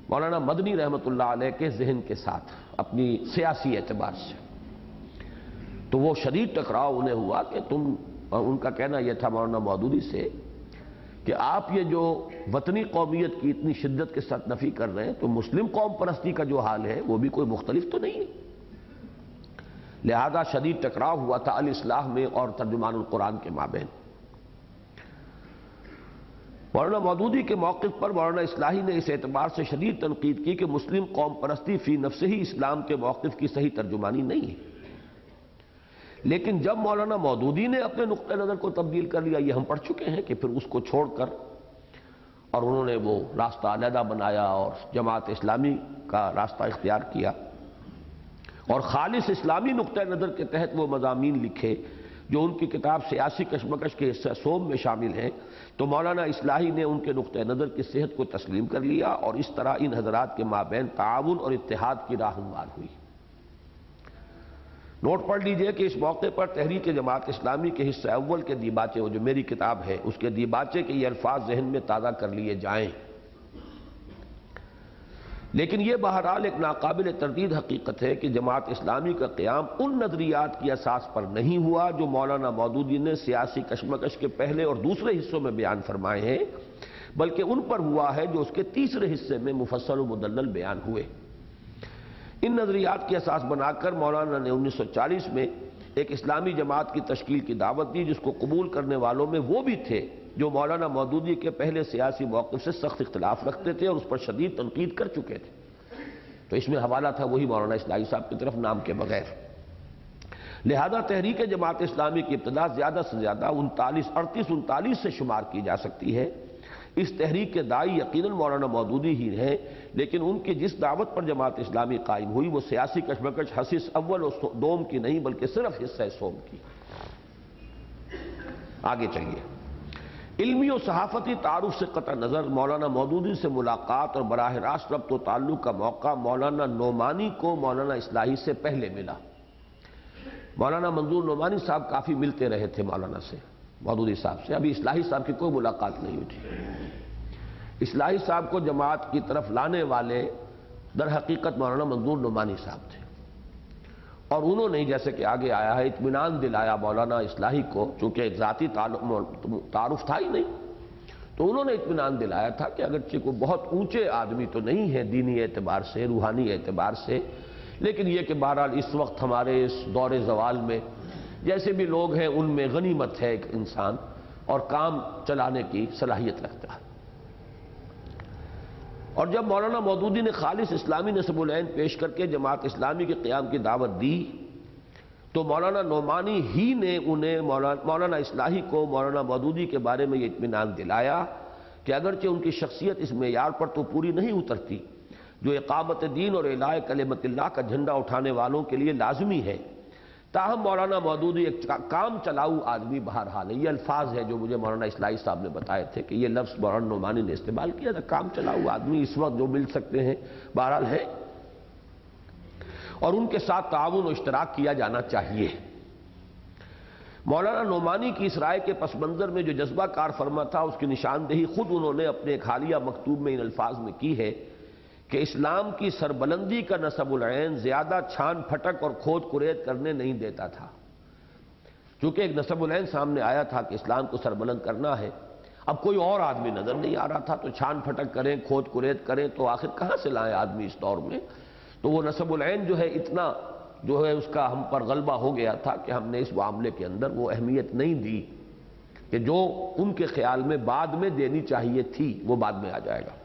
مولانا مدنی رحمۃ اللہ علیہ کے ذہن کے ساتھ اپنی سیاسی اعتبار سے، تو وہ شدید ٹکراؤ انہیں ہوا کہ ان کا کہنا یہ تھا مولانا مودودی سے کہ آپ یہ جو وطنی قومیت کی اتنی شدت کے ساتھ نفی کر رہے ہیں تو مسلم قوم پرستی کا جو حال ہے وہ بھی کوئی مختلف تو نہیں ہے۔ لہذا شدید ٹکراؤ ہوا تھا الاصلاح میں اور ترجمان القرآن کے مابین۔ مولانا مودودی کے موقف پر مولانا اصلاحی نے اس اعتبار سے شدید تنقید کی کہ مسلم قوم پرستی فی نفس ہی اسلام کے موقف کی صحیح ترجمانی نہیں ہے، لیکن جب مولانا مودودی نے اپنے نقطہ نظر کو تبدیل کر لیا، یہ ہم پڑھ چکے ہیں کہ پھر اس کو چھوڑ کر اور انہوں نے وہ راستہ علیحدہ بنایا اور جماعت اسلامی کا راستہ اختیار کیا اور خالص اسلامی نقطہ نظر کے تحت وہ مضامین لکھے جو ان کی کتاب سیاسی کشمکش کے حصہ سوم میں شامل ہیں، تو مولانا اصلاحی نے ان کے نقطہ نظر کی صحت کو تسلیم کر لیا اور اس طرح ان حضرات کے مابین تعاون اور اتحاد کی راہ ہموار ہوئی۔ نوٹ پڑھ لیجئے کہ اس موقع پر تحریک جماعت اسلامی کے حصہ اول کے دیباچے، وہ جو میری کتاب ہے اس کے دیباچے کے یہ الفاظ ذہن میں تازہ کر لیے جائیں، لیکن یہ بہرحال ایک ناقابل تردید حقیقت ہے کہ جماعت اسلامی کا قیام ان نظریات کی اساس پر نہیں ہوا جو مولانا مودودی نے سیاسی کشمکش کے پہلے اور دوسرے حصوں میں بیان فرمائے ہیں، بلکہ ان پر ہوا ہے جو اس کے تیسرے حصے میں مفصل و مدلل بیان ہوئے۔ ان نظریات کی اساس بنا کر مولانا نے 1940 میں ایک اسلامی جماعت کی تشکیل کی دعوت دی، جس کو قبول کرنے والوں میں وہ بھی تھے جو مولانا مودودی کے پہلے سیاسی موقف سے سخت اختلاف رکھتے تھے اور اس پر شدید تنقید کر چکے تھے، تو اس میں حوالہ تھا وہی مولانا اصلاحی صاحب کی طرف نام کے بغیر۔ لہذا تحریک جماعت اسلامی کی ابتدا زیادہ سے زیادہ 39 سے شمار کی جا سکتی ہے۔ اس تحریک کے دائی یقیناً مولانا مودودی ہی ہیں، لیکن ان کی جس دعوت پر جماعت اسلامی قائم ہوئی وہ سیاسی کشمکش حصص اول و دوم کی نہیں بلکہ صرف حصہ سوم کی۔ آگے چلیے۔ علمی و صحافتی تعارف سے قطع نظر مولانا مودودی سے ملاقات اور براہ راست ربط و تعلق کا موقع مولانا نعمانی کو مولانا اصلاحی سے پہلے ملا۔ مولانا منظور نعمانی صاحب کافی ملتے رہے تھے مولانا سے، مودودی صاحب سے، ابھی اصلاحی صاحب کی کوئی ملاقات نہیں ہوئی تھی۔ اصلاحی صاحب کو جماعت کی طرف لانے والے در حقیقت مولانا منظور نعمانی صاحب تھے، اور انہوں نے جیسے کہ آگے آیا ہے اطمینان دلایا مولانا اصلاحی کو، چونکہ ایک ذاتی تعارف تھا ہی نہیں، تو انہوں نے اطمینان دلایا تھا کہ اگرچہ کوئی بہت اونچے آدمی تو نہیں ہے دینی اعتبار سے، روحانی اعتبار سے، لیکن یہ کہ بہرحال اس وقت ہمارے اس دور زوال میں جیسے بھی لوگ ہیں ان میں غنیمت ہے ایک انسان اور کام چلانے کی صلاحیت رکھتا ہے۔ اور جب مولانا مودودی نے خالص اسلامی نصب العین پیش کر کے جماعت اسلامی کے قیام کی دعوت دی تو مولانا نعمانی ہی نے انہیں مولانا اصلاحی کو مولانا مودودی کے بارے میں یہ اطمینان دلایا کہ اگرچہ ان کی شخصیت اس معیار پر تو پوری نہیں اترتی جو اقامت دین اور اعلاء کلمت اللہ کا جھنڈا اٹھانے والوں کے لیے لازمی ہے، تاہم مولانا مودودی ایک کام چلاؤ آدمی بہرحال ہے۔ یہ الفاظ ہے جو مجھے مولانا اصلاحی صاحب نے بتائے تھے کہ یہ لفظ مولانا نعمانی نے استعمال کیا تھا، کام چلاؤ آدمی اس وقت جو مل سکتے ہیں بہرحال ہے، اور ان کے ساتھ تعاون و اشتراک کیا جانا چاہیے۔ مولانا نعمانی کی اس رائے کے پس منظر میں جو جذبہ کار فرما تھا اس کی نشاندہی خود انہوں نے اپنے ایک حالیہ مکتوب میں ان الفاظ میں کی ہے کہ اسلام کی سربلندی کا نصب العین زیادہ چھان پھٹک اور کھود کرید کرنے نہیں دیتا تھا۔ چونکہ ایک نصب العین سامنے آیا تھا کہ اسلام کو سربلند کرنا ہے، اب کوئی اور آدمی نظر نہیں آ رہا تھا، تو چھان پھٹک کریں، کھود کرید کریں تو آخر کہاں سے لائیں آدمی اس دور میں؟ تو وہ نصب العین جو ہے اتنا جو ہے اس کا ہم پر غلبہ ہو گیا تھا کہ ہم نے اس معاملے کے اندر وہ اہمیت نہیں دی کہ جو ان کے خیال میں بعد میں دینی چاہیے تھی، وہ بعد میں آ جائے گا۔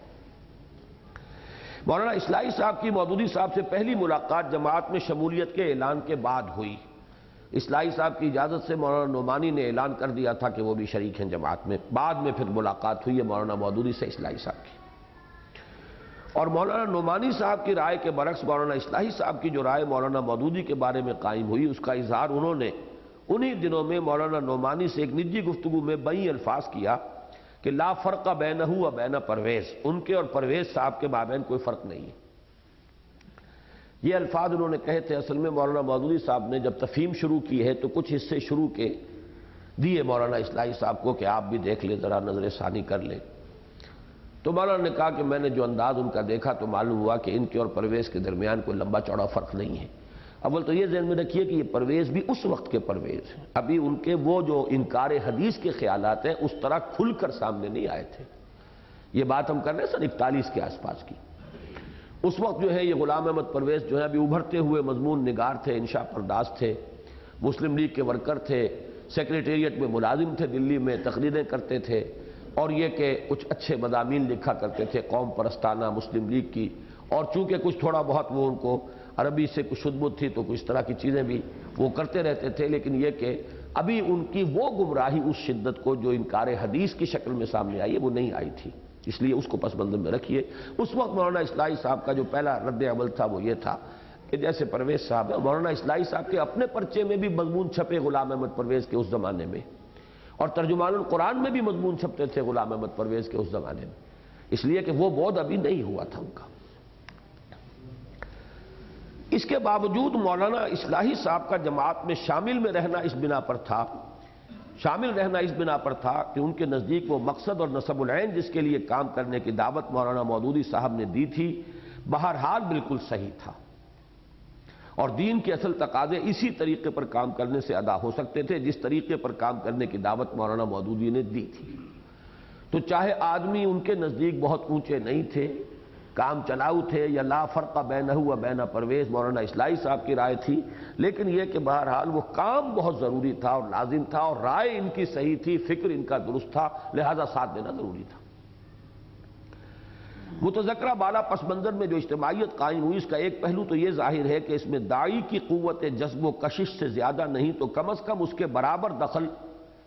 مولانا اصلاحی صاحب کی مودودی صاحب سے پہلی ملاقات جماعت میں شمولیت کے اعلان کے بعد ہوئی۔ اصلاحی صاحب کی اجازت سے مولانا نعمانی نے اعلان کر دیا تھا کہ وہ بھی شریک ہیں جماعت میں، بعد میں پھر ملاقات ہوئی ہے مولانا مودودی سے اصلاحی صاحب کی۔ اور مولانا نعمانی صاحب کی رائے کے برعکس مولانا اصلاحی صاحب کی جو رائے مولانا مودودی کے بارے میں قائم ہوئی، اس کا اظہار انہوں نے انہی دنوں میں مولانا نعمانی سے ایک نجی گفتگو میں بئی الفاظ کیا کہ لا فرق بینہ و بین پرویز، ان کے اور پرویز صاحب کے مابین کوئی فرق نہیں ہے۔ یہ الفاظ انہوں نے کہے تھے۔ اصل میں مولانا مودودی صاحب نے جب تفہیم شروع کی ہے تو کچھ حصے شروع کے دیے مولانا اصلاحی صاحب کو کہ آپ بھی دیکھ لیں، ذرا نظر ثانی کر لیں۔ تو مولانا نے کہا کہ میں نے جو انداز ان کا دیکھا تو معلوم ہوا کہ ان کے اور پرویز کے درمیان کوئی لمبا چوڑا فرق نہیں ہے۔ اول تو یہ ذہن میں رکھیے کہ یہ پرویز بھی اس وقت کے پرویز ہیں، ابھی ان کے وہ جو انکار حدیث کے خیالات ہیں اس طرح کھل کر سامنے نہیں آئے تھے۔ یہ بات ہم کر رہے ہیں سن 41 کے آس پاس کی۔ اس وقت جو ہے یہ غلام احمد پرویز جو ہے ابھی ابھرتے ہوئے مضمون نگار تھے، انشاء پرداز تھے، مسلم لیگ کے ورکر تھے، سیکریٹریٹ میں ملازم تھے، دلی میں تقریریں کرتے تھے، اور یہ کہ کچھ اچھے مضامین لکھا کرتے تھے قوم پرستانہ مسلم لیگ کی، اور چونکہ کچھ تھوڑا بہت وہ ان کو عربی سے کچھ شدبت تھی تو کچھ طرح کی چیزیں بھی وہ کرتے رہتے تھے، لیکن یہ کہ ابھی ان کی وہ گمراہی اس شدت کو جو انکار حدیث کی شکل میں سامنے آئی ہے وہ نہیں آئی تھی، اس لیے اس کو پس منظر میں رکھیے۔ اس وقت مولانا اصلاحی صاحب کا جو پہلا رد عمل تھا وہ یہ تھا کہ جیسے پرویز صاحب ہے، مولانا اصلاحی صاحب کے اپنے پرچے میں بھی مضمون چھپے غلام احمد پرویز کے اس زمانے میں، اور ترجمان القرآن میں بھی مضمون چھپتے تھے غلام احمد پرویز کے اس زمانے میں، اس لیے کہ وہ بعد ابھی نہیں ہوا تھا ان کا۔ اس کے باوجود مولانا اصلاحی صاحب کا جماعت میں شامل رہنا اس بنا پر تھا کہ ان کے نزدیک وہ مقصد اور نصب العین جس کے لیے کام کرنے کی دعوت مولانا مودودی صاحب نے دی تھی بہرحال بالکل صحیح تھا، اور دین کے اصل تقاضے اسی طریقے پر کام کرنے سے ادا ہو سکتے تھے جس طریقے پر کام کرنے کی دعوت مولانا مودودی نے دی تھی۔ تو چاہے آدمی ان کے نزدیک بہت اونچے نہیں تھے، کام چلاؤ تھے، یا لا فرق بینہ و بین پرویز مولانا اصلاحی صاحب کی رائے تھی، لیکن یہ کہ بہرحال وہ کام بہت ضروری تھا اور لازم تھا، اور رائے ان کی صحیح تھی، فکر ان کا درست تھا، لہذا ساتھ دینا ضروری تھا۔ متذکرہ بالا پس منظر میں جو اجتماعیت قائم ہوئی اس کا ایک پہلو تو یہ ظاہر ہے کہ اس میں داعی کی قوت جذب و کشش سے زیادہ نہیں تو کم از کم اس کے برابر دخل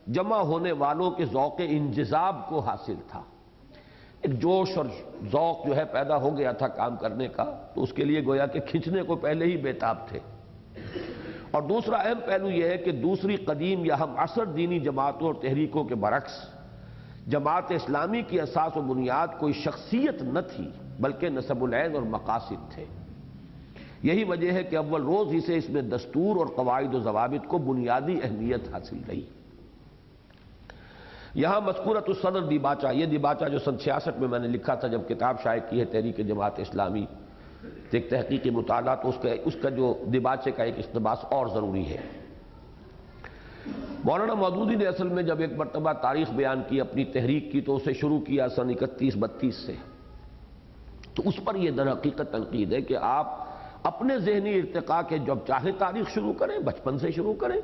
جمع ہونے والوں کے ذوق انجذاب کو حاصل تھا۔ ایک جوش اور ذوق جو ہے پیدا ہو گیا تھا کام کرنے کا، تو اس کے لیے گویا کہ کھنچنے کو پہلے ہی بےتاب تھے۔ اور دوسرا اہم پہلو یہ ہے کہ دوسری قدیم یا ہم عصر دینی جماعتوں اور تحریکوں کے برعکس جماعت اسلامی کی اساس و بنیاد کوئی شخصیت نہ تھی بلکہ نسب العین اور مقاصد تھے۔ یہی وجہ ہے کہ اول روز ہی سے اس میں دستور اور قواعد و ضوابط کو بنیادی اہمیت حاصل رہی۔ یہاں مذکورۃ الصدر دیباچہ، یہ دیباچہ جو سن 66 میں نے لکھا تھا جب کتاب شائع کی ہے تحریک جماعت اسلامی، ایک تحقیقی مطالعہ، تو اس کا جو دیباچے کا ایک اقتباس اور ضروری ہے۔ مولانا مودودی نے اصل میں جب ایک مرتبہ تاریخ بیان کی اپنی تحریک کی تو اسے شروع کیا سن 31-32 سے، تو اس پر یہ در حقیقت تنقید ہے کہ آپ اپنے ذہنی ارتقاء کے جب چاہے تاریخ شروع کریں، بچپن سے شروع کریں،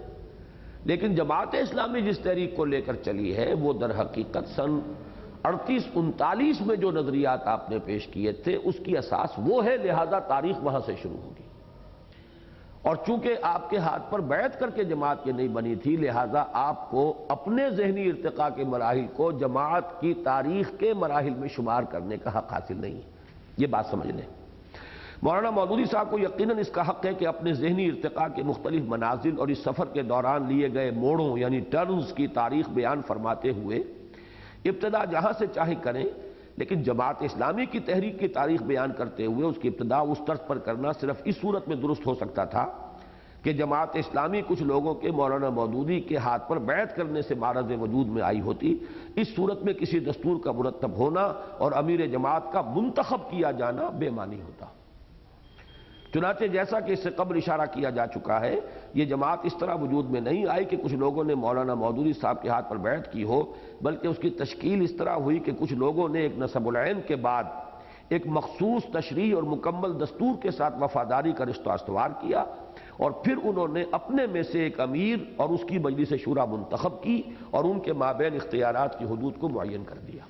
لیکن جماعت اسلامی جس تحریک کو لے کر چلی ہے وہ در حقیقت سن 38-39 میں جو نظریات آپ نے پیش کیے تھے اس کی اساس وہ ہے، لہذا تاریخ وہاں سے شروع ہوگی۔ اور چونکہ آپ کے ہاتھ پر بیعت کر کے جماعت یہ نہیں بنی تھی، لہذا آپ کو اپنے ذہنی ارتقاء کے مراحل کو جماعت کی تاریخ کے مراحل میں شمار کرنے کا حق حاصل نہیں ہے، یہ بات سمجھ لیں۔ مولانا مودودی صاحب کو یقیناً اس کا حق ہے کہ اپنے ذہنی ارتقاء کے مختلف منازل اور اس سفر کے دوران لیے گئے موڑوں یعنی ٹرنز کی تاریخ بیان فرماتے ہوئے ابتدا جہاں سے چاہے کریں، لیکن جماعت اسلامی کی تحریک کی تاریخ بیان کرتے ہوئے اس کی ابتدا اس طرز پر کرنا صرف اس صورت میں درست ہو سکتا تھا کہ جماعت اسلامی کچھ لوگوں کے مولانا مودودی کے ہاتھ پر بیعت کرنے سے معرض وجود میں آئی ہوتی۔ اس صورت میں کسی دستور کا مرتب ہونا اور امیر جماعت کا منتخب کیا جانا بے معنی ہوتا۔ چنانچہ جیسا کہ اس سے قبل اشارہ کیا جا چکا ہے، یہ جماعت اس طرح وجود میں نہیں آئی کہ کچھ لوگوں نے مولانا مودودی صاحب کے ہاتھ پر بیعت کی ہو، بلکہ اس کی تشکیل اس طرح ہوئی کہ کچھ لوگوں نے ایک نسب العین کے بعد ایک مخصوص تشریح اور مکمل دستور کے ساتھ وفاداری کا رشتہ استوار کیا، اور پھر انہوں نے اپنے میں سے ایک امیر اور اس کی مجلس شورا منتخب کی اور ان کے مابین اختیارات کی حدود کو معین کر دیا۔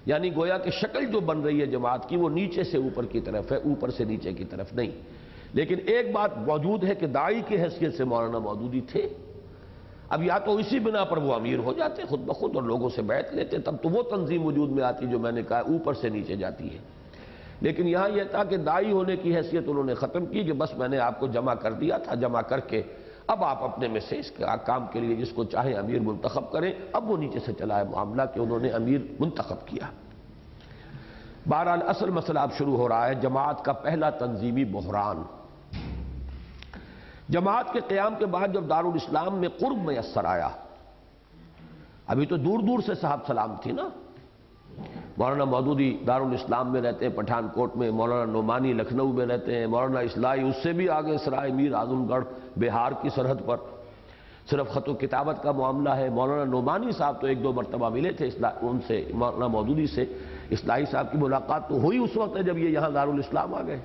یعنی گویا کہ شکل جو بن رہی ہے جماعت کی وہ نیچے سے اوپر کی طرف ہے، اوپر سے نیچے کی طرف نہیں۔ لیکن ایک بات موجود ہے کہ داعی کی حیثیت سے مولانا مودودی تھے۔ اب یا تو اسی بنا پر وہ امیر ہو جاتے خود بخود اور لوگوں سے بیعت لیتے، تب تو وہ تنظیم وجود میں آتی جو میں نے کہا اوپر سے نیچے جاتی ہے۔ لیکن یہاں یہ تھا کہ داعی ہونے کی حیثیت انہوں نے ختم کی کہ بس میں نے آپ کو جمع کر دیا تھا، جمع کر کے اب آپ اپنے میں سے اس کام کے لیے جس کو چاہیں امیر منتخب کریں۔ اب وہ نیچے سے چلا ہے معاملہ کہ انہوں نے امیر منتخب کیا۔ بہرحال اصل مسئلہ اب شروع ہو رہا ہے، جماعت کا پہلا تنظیمی بحران۔ جماعت کے قیام کے بعد جب دارالاسلام میں قرب میسر آیا، ابھی تو دور دور سے صاحب سلام تھی نا، مولانا مودودی دارالاسلام میں رہتے ہیں پٹھان کوٹ میں، مولانا نعمانی لکھنؤ میں رہتے ہیں، مولانا اصلاحی اس سے بھی آگے سرائے میر اعظم گڑھ بہار کی سرحد پر، صرف خط و کتابت کا معاملہ ہے۔ مولانا نعمانی صاحب تو ایک دو مرتبہ ملے تھے ان سے، مولانا مودودی سے اصلاحی صاحب کی ملاقات تو ہوئی اس وقت ہے جب یہ یہاں دارالاسلام آ گئے۔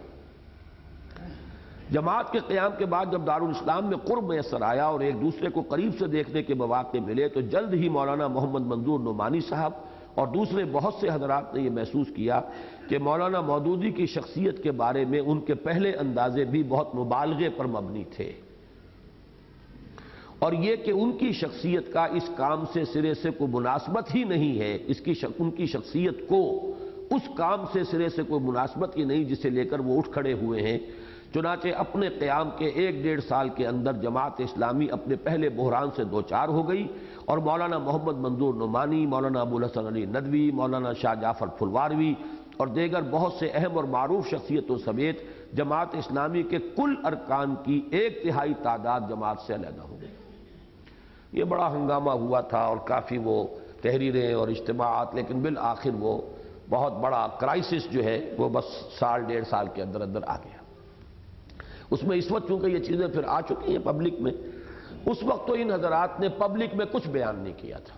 جماعت کے قیام کے بعد جب دارالاسلام میں قرب میسر آیا اور ایک دوسرے کو قریب سے دیکھنے کے مواقع ملے تو جلد ہی مولانا محمد منظور نعمانی صاحب اور دوسرے بہت سے حضرات نے یہ محسوس کیا کہ مولانا مودودی کی شخصیت کے بارے میں ان کے پہلے اندازے بھی بہت مبالغے پر مبنی تھے، اور یہ کہ ان کی شخصیت کا اس کام سے سرے سے کوئی مناسبت ہی نہیں ہے، ان کی شخصیت کو اس کام سے سرے سے کوئی مناسبت ہی نہیں جسے لے کر وہ اٹھ کھڑے ہوئے ہیں۔ چنانچہ اپنے قیام کے 1-1.5 سال کے اندر جماعت اسلامی اپنے پہلے بحران سے دوچار ہو گئی، اور مولانا محمد منظور نعمانی، مولانا ابوالحسن علی ندوی، مولانا شاہ جعفر پھلواروی اور دیگر بہت سے اہم اور معروف شخصیتوں سمیت جماعت اسلامی کے کل ارکان کی 1/3 تعداد جماعت سے علیحدہ ہو گئی۔ یہ بڑا ہنگامہ ہوا تھا اور کافی وہ تحریریں اور اجتماعات، لیکن بالآخر وہ بہت بڑا کرائسس جو ہے وہ بس 1.5 سال کے اندر اندر آ گیا۔ اس میں اس وقت چونکہ یہ چیزیں پھر آ چکی ہیں پبلک میں، اس وقت تو ان حضرات نے پبلک میں کچھ بیان نہیں کیا تھا،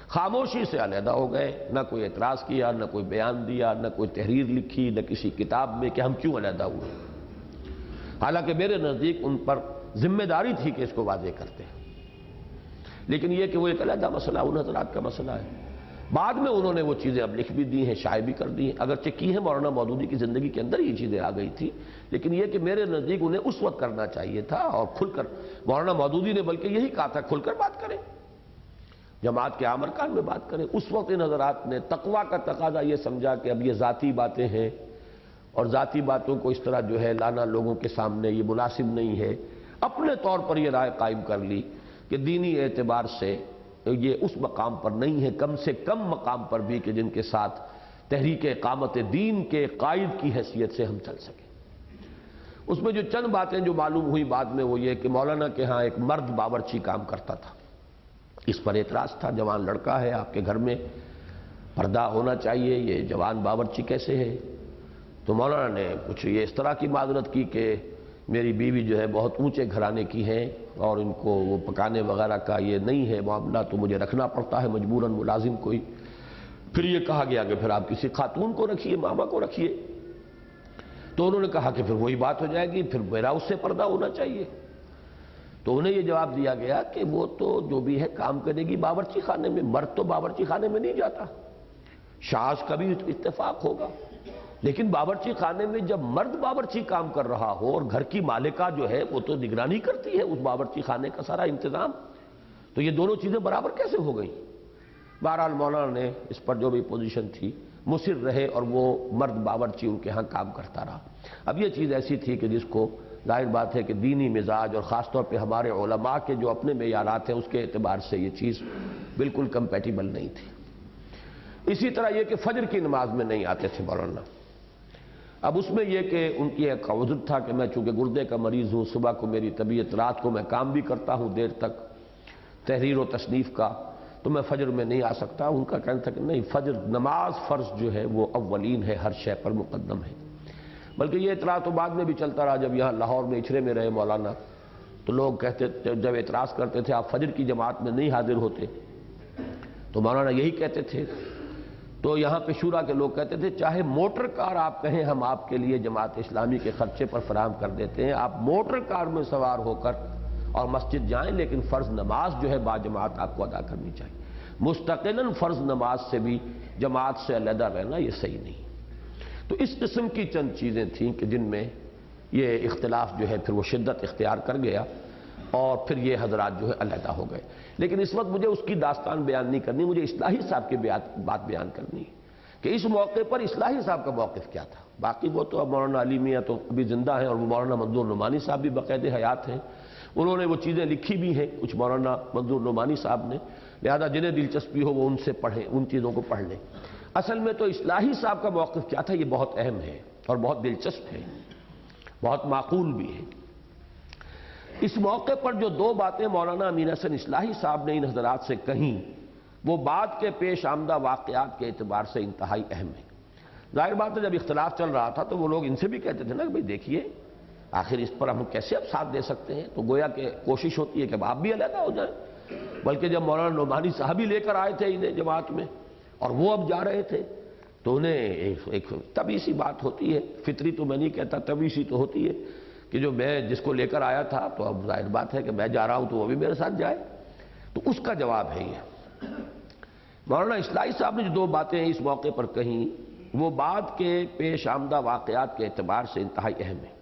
خاموشی سے علیحدہ ہو گئے، نہ کوئی اعتراض کیا، نہ کوئی بیان دیا، نہ کوئی تحریر لکھی، نہ کسی کتاب میں کہ ہم کیوں علیحدہ ہوئے۔ حالانکہ میرے نزدیک ان پر ذمہ داری تھی کہ اس کو واضح کرتے ہیں، لیکن یہ کہ وہ ایک علیحدہ مسئلہ ان حضرات کا مسئلہ ہے۔ بعد میں انہوں نے وہ چیزیں اب لکھ بھی دی ہیں، شائع بھی کر دی ہیں، اگرچہ کی ہیں مولانا مودودی کی زندگی کے اندر یہ چیزیں آ گئی تھی، لیکن یہ کہ میرے نزدیک انہیں اس وقت کرنا چاہیے تھا اور کھل کر، مولانا مودودی نے بلکہ یہی کہا تھا کھل کر بات کریں، جماعت کے عام ارکان میں بات کریں۔ اس وقت ان حضرات نے تقویٰ کا تقاضا یہ سمجھا کہ اب یہ ذاتی باتیں ہیں اور ذاتی باتوں کو اس طرح جو ہے لانا لوگوں کے سامنے یہ مناسب نہیں ہے، اپنے طور پر یہ رائے قائم کر لی کہ دینی اعتبار سے یہ اس مقام پر نہیں ہے، کم سے کم مقام پر بھی کہ جن کے ساتھ تحریک اقامت دین کے قائد کی حیثیت سے ہم چل سکیں۔ اس میں جو چند باتیں جو معلوم ہوئی بعد میں وہ یہ کہ مولانا کے ہاں ایک مرد باورچی کام کرتا تھا، اس پر اعتراض تھا، جوان لڑکا ہے آپ کے گھر میں، پردہ ہونا چاہیے، یہ جوان باورچی کیسے ہے؟ تو مولانا نے کچھ یہ اس طرح کی معذرت کی کہ میری بیوی جو ہے بہت اونچے گھرانے کی ہیں اور ان کو وہ پکانے وغیرہ کا یہ نہیں ہے معاملہ، تو مجھے رکھنا پڑتا ہے مجبوراً ملازم کوئی۔ پھر یہ کہا گیا کہ پھر آپ کسی خاتون کو رکھیے، ماما کو رکھیے، تو انہوں نے کہا کہ پھر وہی بات ہو جائے گی، پھر میرا اس سے پردہ ہونا چاہیے۔ تو انہیں یہ جواب دیا گیا کہ وہ تو جو بھی ہے کام کرے گی باورچی خانے میں، مرد تو باورچی خانے میں نہیں جاتا، شاذ کا بھی اتفاق ہوگا، لیکن باورچی خانے میں جب مرد باورچی کام کر رہا ہو اور گھر کی مالکہ جو ہے وہ تو نگرانی کرتی ہے اس باورچی خانے کا سارا انتظام، تو یہ دونوں چیزیں برابر کیسے ہو گئیں؟ بہرحال مولانا نے اس پر جو بھی پوزیشن تھی مصر رہے اور وہ مرد باورچی ان کے ہاں کام کرتا رہا۔ اب یہ چیز ایسی تھی کہ جس کو ظاہر بات ہے کہ دینی مزاج اور خاص طور پہ ہمارے علماء کے جو اپنے معیارات ہیں اس کے اعتبار سے یہ چیز بالکل کمپیٹیبل نہیں تھی۔ اسی طرح یہ کہ فجر کی نماز میں نہیں آتے تھے مولانا۔ اب اس میں یہ کہ ان کی ایک عذر تھا کہ میں چونکہ گردے کا مریض ہوں، صبح کو میری طبیعت، رات کو میں کام بھی کرتا ہوں دیر تک تحریر و تصنیف کا، تو میں فجر میں نہیں آ سکتا۔ ان کا کہنا تھا کہ نہیں، فجر نماز فرض جو ہے وہ اولین ہے، ہر شے پر مقدم ہے۔ بلکہ یہ اعتراض تو بعد میں بھی چلتا رہا، جب یہاں لاہور میں اچھرے میں رہے مولانا تو لوگ کہتے، جب اعتراض کرتے تھے آپ فجر کی جماعت میں نہیں حاضر ہوتے تو مولانا یہی کہتے تھے، تو یہاں پہ شورا کے لوگ کہتے تھے چاہے موٹر کار آپ کہیں ہم آپ کے لیے جماعت اسلامی کے خرچے پر فراہم کر دیتے ہیں، آپ موٹر کار میں سوار ہو کر اور مسجد جائیں، لیکن فرض نماز جو ہے با جماعت آپ کو ادا کرنی چاہیے۔ مستقلاً فرض نماز سے بھی جماعت سے علیحدہ رہنا یہ صحیح نہیں۔ تو اس قسم کی چند چیزیں تھیں کہ جن میں یہ اختلاف جو ہے پھر وہ شدت اختیار کر گیا اور پھر یہ حضرات جو ہے علیحدہ ہو گئے۔ لیکن اس وقت مجھے اس کی داستان بیان نہیں کرنی، مجھے اصلاحی صاحب کی بات بیان کرنی ہے کہ اس موقع پر اصلاحی صاحب کا موقف کیا تھا۔ باقی وہ تو اب مولانا علی میاں تو ابھی زندہ ہیں اور وہ مولانا منظور نعمانی صاحب بھی باقاعدہ حیات ہیں، انہوں نے وہ چیزیں لکھی بھی ہیں کچھ مولانا منظور نعمانی صاحب نے، لہذا جنہیں دلچسپی ہو وہ ان سے پڑھیں، ان چیزوں کو پڑھ لیں۔ اصل میں تو اصلاحی صاحب کا موقف کیا تھا یہ بہت اہم ہے اور بہت دلچسپ ہے، بہت معقول بھی ہے۔ اس موقع پر جو دو باتیں مولانا امین حسن اصلاحی صاحب نے ان حضرات سے کہیں وہ بعد کے پیش آمدہ واقعات کے اعتبار سے انتہائی اہم ہے۔ ظاہر بات ہے جب اختلاف چل رہا تھا تو وہ لوگ ان سے بھی کہتے تھے نا کہ بھئی دیکھیے آخر اس پر ہم کیسے اب ساتھ دے سکتے ہیں، تو گویا کہ کوشش ہوتی ہے کہ آپ بھی علیحدہ ہو جائیں۔ بلکہ جب مولانا نعمانی صاحب ہی لے کر آئے تھے انہیں جماعت میں اور وہ اب جا رہے تھے تو انہیں ایک طبیعی سی بات ہوتی ہے، فطری تو میں نہیں کہتا، طبیعی سی تو ہوتی ہے کہ جو میں جس کو لے کر آیا تھا تو اب ظاہر بات ہے کہ میں جا رہا ہوں تو وہ بھی میرے ساتھ جائے۔ تو اس کا جواب ہے یہ۔ مولانا اصلاحی صاحب نے جو دو باتیں اس موقع پر کہیں وہ بعد کے پیش آمدہ واقعات کے اعتبار سے انتہائی اہم ہے۔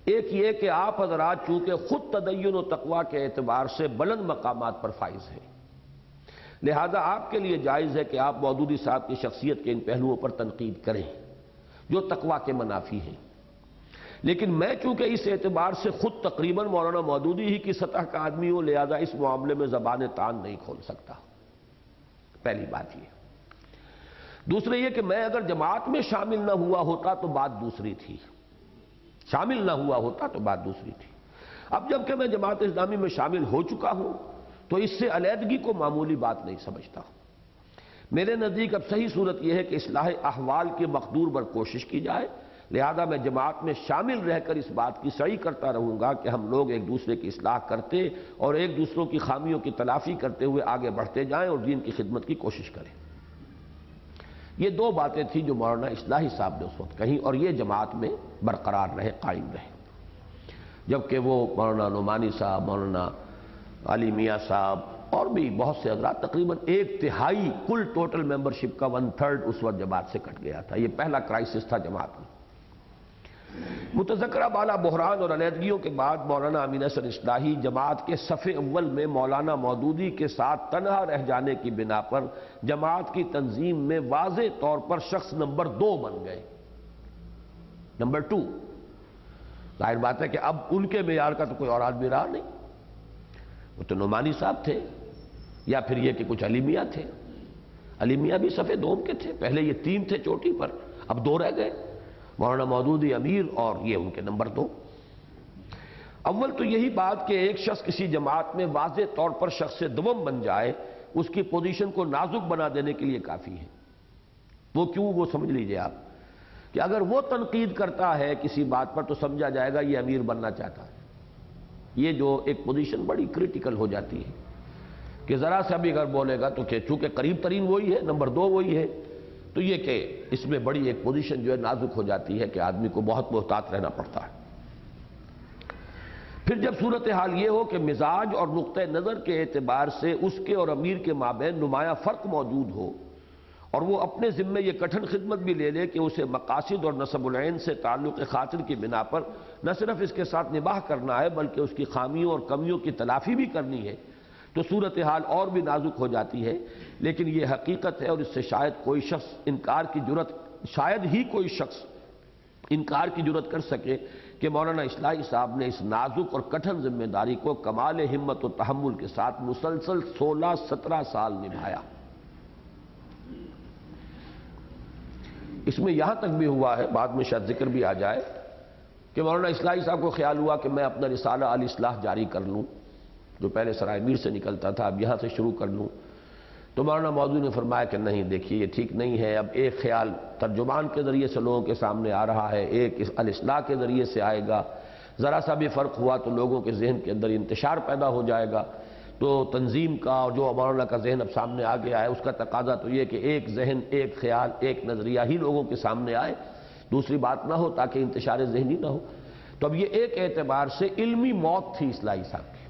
ایک یہ کہ آپ حضرات چونکہ خود تدین و تقویٰ کے اعتبار سے بلند مقامات پر فائز ہیں، لہذا آپ کے لیے جائز ہے کہ آپ مودودی صاحب کی شخصیت کے ان پہلوؤں پر تنقید کریں جو تقویٰ کے منافی ہیں، لیکن میں چونکہ اس اعتبار سے خود تقریباً مولانا مودودی ہی کی سطح کا آدمی ہوں، لہذا اس معاملے میں زبان تان نہیں کھول سکتا۔ پہلی بات یہ۔ دوسرے یہ کہ میں اگر جماعت میں شامل نہ ہوا ہوتا تو بات دوسری تھی، شامل نہ ہوا ہوتا تو بات دوسری تھی۔ اب جب کہ میں جماعت اسلامی میں شامل ہو چکا ہوں تو اس سے علیحدگی کو معمولی بات نہیں سمجھتا۔ میرے نزدیک اب صحیح صورت یہ ہے کہ اصلاح احوال کے مقدور پر کوشش کی جائے، لہذا میں جماعت میں شامل رہ کر اس بات کی سعی کرتا رہوں گا کہ ہم لوگ ایک دوسرے کی اصلاح کرتے اور ایک دوسروں کی خامیوں کی تلافی کرتے ہوئے آگے بڑھتے جائیں اور دین کی خدمت کی کوشش کریں۔ یہ دو باتیں تھیں جو مولانا اصلاحی صاحب نے اس وقت کہیں اور یہ جماعت میں برقرار رہے، قائم رہے، جبکہ وہ مولانا نعمانی صاحب، مولانا علی میاں صاحب اور بھی بہت سے حضرات تقریباً 1/3 کل ٹوٹل ممبرشپ کا 1/3 اس وقت جماعت سے کٹ گیا تھا۔ یہ پہلا کرائسس تھا جماعت میں۔ متذکرہ بالا بحران اور علیحدگیوں کے بعد مولانا امین حسن اصلاحی جماعت کے صف اول میں مولانا مودودی کے ساتھ تنہا رہ جانے کی بنا پر جماعت کی تنظیم میں واضح طور پر شخص نمبر 2 بن گئے، نمبر 2۔ ظاہر بات ہے کہ اب ان کے معیار کا تو کوئی اور آدمی رہا نہیں، وہ تو نعمانی صاحب تھے یا پھر یہ کہ کچھ علی میاں تھے۔ علی میاں بھی صف دوم کے تھے، پہلے یہ 3 تھے چوٹی پر، اب 2 رہ گئے، مولانا مودودی امیر اور یہ ان کے نمبر 2۔ اول تو یہی بات کہ ایک شخص کسی جماعت میں واضح طور پر شخص دوم بن جائے اس کی پوزیشن کو نازک بنا دینے کے لیے کافی ہے۔ وہ کیوں؟ وہ سمجھ لیجئے آپ کہ اگر وہ تنقید کرتا ہے کسی بات پر تو سمجھا جائے گا یہ امیر بننا چاہتا ہے۔ یہ جو ایک پوزیشن بڑی کریٹیکل ہو جاتی ہے کہ ذرا سا بھی اگر بولے گا تو کہ چونکہ قریب ترین وہی ہے، نمبر 2 وہی ہے، تو یہ کہ اس میں بڑی ایک پوزیشن جو ہے نازک ہو جاتی ہے کہ آدمی کو بہت محتاط رہنا پڑتا ہے۔ پھر جب صورتحال یہ ہو کہ مزاج اور نقطہ نظر کے اعتبار سے اس کے اور امیر کے مابین نمایاں فرق موجود ہو اور وہ اپنے ذمے یہ کٹھن خدمت بھی لے لے کہ اسے مقاصد اور نسب العین سے تعلق خاطر کی بنا پر نہ صرف اس کے ساتھ نباہ کرنا ہے بلکہ اس کی خامیوں اور کمیوں کی تلافی بھی کرنی ہے، تو صورتحال اور بھی نازک ہو جاتی ہے۔ لیکن یہ حقیقت ہے اور اس سے شاید کوئی شخص انکار کی جرت کر سکے کہ مولانا اصلاحی صاحب نے اس نازک اور کٹھن ذمہ داری کو کمال ہمت و تحمل کے ساتھ مسلسل 16-17 سال نبھایا۔ اس میں یہاں تک بھی ہوا ہے، بعد میں شاید ذکر بھی آ جائے، کہ مولانا اصلاحی صاحب کو خیال ہوا کہ میں اپنا رسالہ الاصلاح جاری کر لوں جو پہلے سرائے میر سے نکلتا تھا، اب یہاں سے شروع کر لوں۔ تو مولانا مودودی نے فرمایا کہ نہیں، دیکھیے یہ ٹھیک نہیں ہے، اب ایک خیال ترجمان کے ذریعے سے لوگوں کے سامنے آ رہا ہے، ایک الاصلاح کے ذریعے سے آئے گا، ذرا سا بھی فرق ہوا تو لوگوں کے ذہن کے اندر انتشار پیدا ہو جائے گا۔ تو تنظیم کا اور جو مولانا کا ذہن اب سامنے آ گیا ہے اس کا تقاضا تو یہ کہ ایک ذہن، ایک خیال، ایک نظریہ ہی لوگوں کے سامنے آئے، دوسری بات نہ ہو تاکہ انتشار ذہنی نہ ہو۔ تو اب یہ ایک اعتبار سے علمی موت تھی اصلاحی صاحب کی،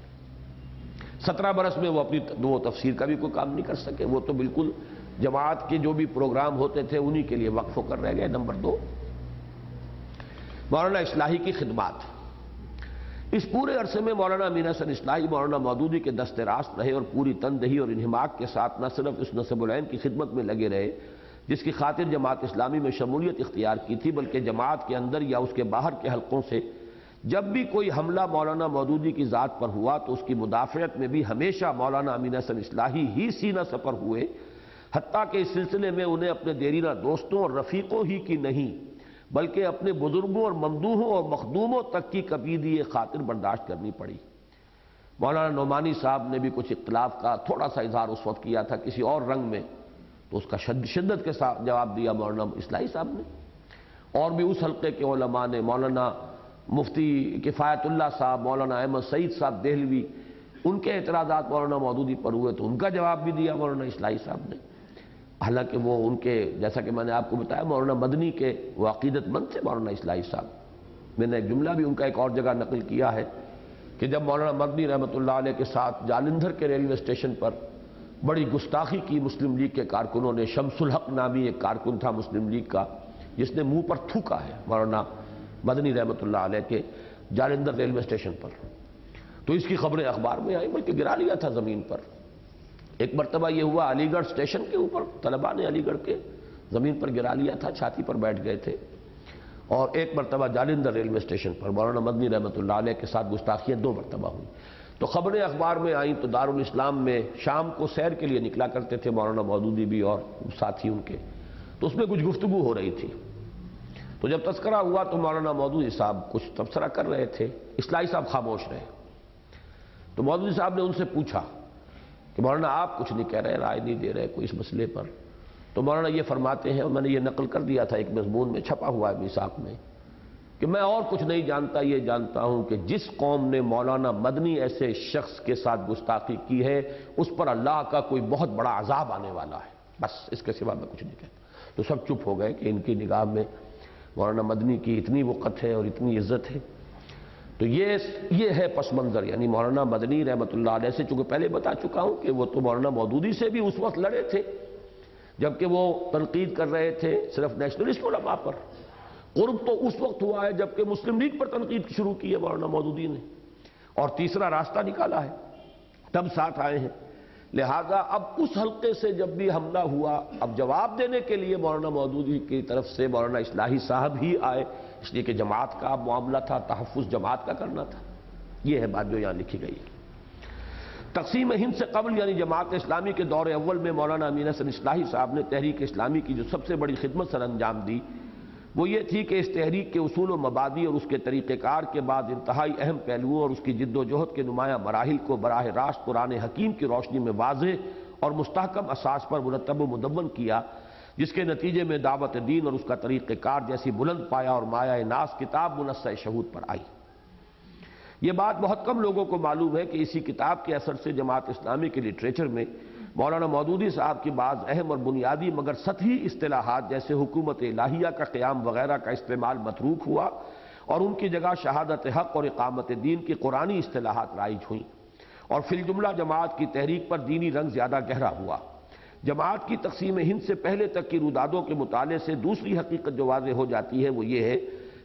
17 برس میں وہ اپنی وہ تفسیر کا بھی کوئی کام نہیں کر سکے، وہ تو بالکل جماعت کے جو بھی پروگرام ہوتے تھے انہی کے لیے وقف ہو کر رہ گئے۔ نمبر 2، مولانا اصلاحی کی خدمات۔ اس پورے عرصے میں مولانا امین حسن اصلاحی مولانا مودودی کے دست راست رہے اور پوری تندہی اور انہماک کے ساتھ نہ صرف اس نصب العین کی خدمت میں لگے رہے جس کی خاطر جماعت اسلامی میں شمولیت اختیار کی تھی، بلکہ جماعت کے اندر یا اس کے باہر کے حلقوں سے جب بھی کوئی حملہ مولانا مودودی کی ذات پر ہوا تو اس کی مدافعت میں بھی ہمیشہ مولانا امین حسن اصلاحی ہی سینہ سپر ہوئے، حتیٰ کہ اس سلسلے میں انہیں اپنے دیرینہ دوستوں اور رفیقوں ہی کی نہیں بلکہ اپنے بزرگوں اور ممدوحوں اور مخدوموں تک کی کبیدی خاطر برداشت کرنی پڑی۔ مولانا نعمانی صاحب نے بھی کچھ اختلاف کا تھوڑا سا اظہار اس وقت کیا تھا کسی اور رنگ میں، تو اس کا شدت کے ساتھ جواب دیا مولانا اصلاحی صاحب نے، اور بھی اس حلقے کے علماء نے، مولانا مفتی کفایت اللہ صاحب، مولانا احمد سعید صاحب دہلوی، ان کے اعتراضات مولانا مودودی پر ہوئے تو ان کا جواب بھی دیا مولانا اصلاحی صاحب نے، حالانکہ وہ ان کے جیسا کہ میں نے آپ کو بتایا مولانا مدنی کے وہ عقیدت مند تھے مولانا اصلاحی صاحب۔ میں نے ایک جملہ بھی ان کا ایک اور جگہ نقل کیا ہے کہ جب مولانا مدنی رحمۃ اللہ علیہ کے ساتھ جالندھر کے ریلوے اسٹیشن پر بڑی گستاخی کی مسلم لیگ کے کارکنوں نے، شمس الحق نامی ایک کارکن تھا مسلم لیگ کا جس نے منہ پر تھوکا ہے مولانا مدنی رحمۃ اللہ علیہ کے جالندھر ریلوے اسٹیشن پر، تو اس کی خبریں اخبار میں آئیں، بلکہ گرا لیا تھا زمین پر۔ ایک مرتبہ یہ ہوا علی گڑھ اسٹیشن کے اوپر، طلباء نے علی گڑھ کے زمین پر گرا لیا تھا، چھاتی پر بیٹھ گئے تھے، اور ایک مرتبہ جالندھر ریلوے اسٹیشن پر مولانا مدنی رحمۃ اللہ علیہ کے ساتھ گستاخیاں 2 مرتبہ ہوئی۔ تو خبریں اخبار میں آئیں تو دارالاسلام میں شام کو سیر کے لیے نکلا کرتے تھے مولانا مودودی بھی اور ساتھی ان کے، تو اس میں کچھ گفتگو ہو رہی تھی، تو جب تذکرہ ہوا تو مولانا مودودی صاحب کچھ تبصرہ کر رہے تھے، اصلاحی صاحب خاموش رہے، تو مودودی صاحب نے ان سے پوچھا کہ مولانا آپ کچھ نہیں کہہ رہے، رائے نہیں دے رہے کوئی اس مسئلے پر، تو مولانا یہ فرماتے ہیں، اور میں نے یہ نقل کر دیا تھا ایک مضمون میں چھپا ہوا ہے میثاق میں، کہ میں اور کچھ نہیں جانتا، یہ جانتا ہوں کہ جس قوم نے مولانا مدنی ایسے شخص کے ساتھ گستاخی کی ہے اس پر اللہ کا کوئی بہت بڑا عذاب آنے والا ہے، بس اس کے سوا میں کچھ نہیں کہتا۔ تو سب چپ ہو گئے کہ ان کی نگاہ میں مولانا مدنی کی اتنی وقت ہے اور اتنی عزت ہے۔ تو یہ ہے پس منظر، یعنی مولانا مدنی رحمۃ اللہ علیہ سے، چونکہ پہلے بتا چکا ہوں کہ وہ تو مولانا مودودی سے بھی اس وقت لڑے تھے جبکہ وہ تنقید کر رہے تھے صرف نیشنلسٹ علماء پر، قرب تو اس وقت ہوا ہے جبکہ مسلم لیگ پر تنقید شروع کی ہے مولانا مودودی نے، اور تیسرا راستہ نکالا ہے، تب ساتھ آئے ہیں۔ لہذا اب اس حلقے سے جب بھی حملہ ہوا، اب جواب دینے کے لیے مولانا مودودی کی طرف سے مولانا اصلاحی صاحب ہی آئے، اس لیے کہ جماعت کا معاملہ تھا، تحفظ جماعت کا کرنا تھا۔ یہ ہے بات جو یہاں لکھی گئی ہے۔ تقسیم ہند سے قبل یعنی جماعت اسلامی کے دور اول میں مولانا امین حسن اصلاحی صاحب نے تحریک اسلامی کی جو سب سے بڑی خدمت سر انجام دی وہ یہ تھی کہ اس تحریک کے اصول و مبادی اور اس کے طریقہ کار کے بعد انتہائی اہم پہلوؤں اور اس کی جد و جہد کے نمایاں مراحل کو براہ راست قرآن حکیم کی روشنی میں واضح اور مستحکم اساس پر مرتب و مدون کیا، جس کے نتیجے میں دعوت دین اور اس کا طریقہ کار جیسی بلند پایا اور مایہ ناز کتاب منصہ شہود پر آئی۔ یہ بات بہت کم لوگوں کو معلوم ہے کہ اسی کتاب کے اثر سے جماعت اسلامی کے لٹریچر میں مولانا مودودی صاحب کی بعض اہم اور بنیادی مگر سطحی اصطلاحات جیسے حکومت الہیہ کا قیام وغیرہ کا استعمال متروک ہوا اور ان کی جگہ شہادت حق اور اقامت دین کی قرآنی اصطلاحات رائج ہوئیں، اور فی الجملہ جماعت کی تحریک پر دینی رنگ زیادہ گہرا ہوا۔ جماعت کی تقسیم ہند سے پہلے تک کی رودادوں کے مطالعے سے دوسری حقیقت جو واضح ہو جاتی ہے وہ یہ ہے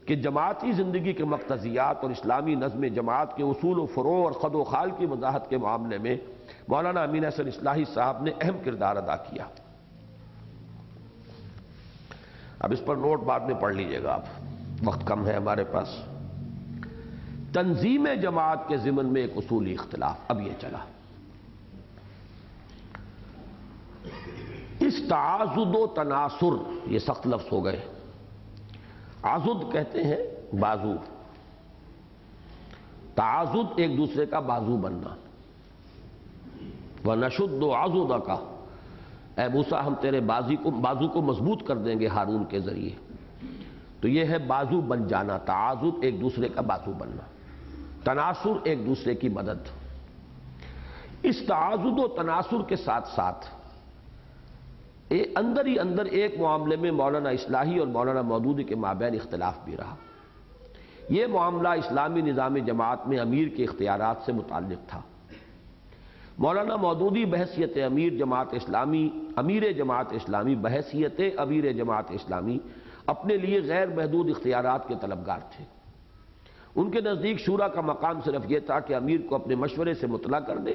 کہ جماعتی زندگی کے مقتضیات اور اسلامی نظم جماعت کے اصول و فروع اور خد و خال کی وضاحت کے معاملے میں مولانا امین حسن اصلاحی صاحب نے اہم کردار ادا کیا۔ اب اس پر نوٹ بعد میں پڑھ لیجئے گا آپ، وقت کم ہے ہمارے پاس۔ تنظیم جماعت کے ضمن میں ایک اصولی اختلاف اب یہ چلا، اس تعاضد و تناصر، یہ سخت لفظ ہو گئے، عضد کہتے ہیں بازو، تعاضد ایک دوسرے کا بازو بننا، وَنَشُدُّ عَضُدَكَ، اے موسیٰ ہم تیرے بازو کو مضبوط کر دیں گے ہارون کے ذریعے، تو یہ ہے بازو بن جانا، تعاضد ایک دوسرے کا بازو بننا، تناصر ایک دوسرے کی مدد۔ اس تعاضد و تناصر کے ساتھ ساتھ اندر ہی اندر ایک معاملے میں مولانا اصلاحی اور مولانا مودودی کے مابین اختلاف بھی رہا۔ یہ معاملہ اسلامی نظام جماعت میں امیر کے اختیارات سے متعلق تھا۔ مولانا مودودی بحیثیت امیر جماعت اسلامی بحیثیت امیر جماعت اسلامی اپنے لیے غیر محدود اختیارات کے طلبگار تھے۔ ان کے نزدیک شورا کا مقام صرف یہ تھا کہ امیر کو اپنے مشورے سے مطلع کر دے،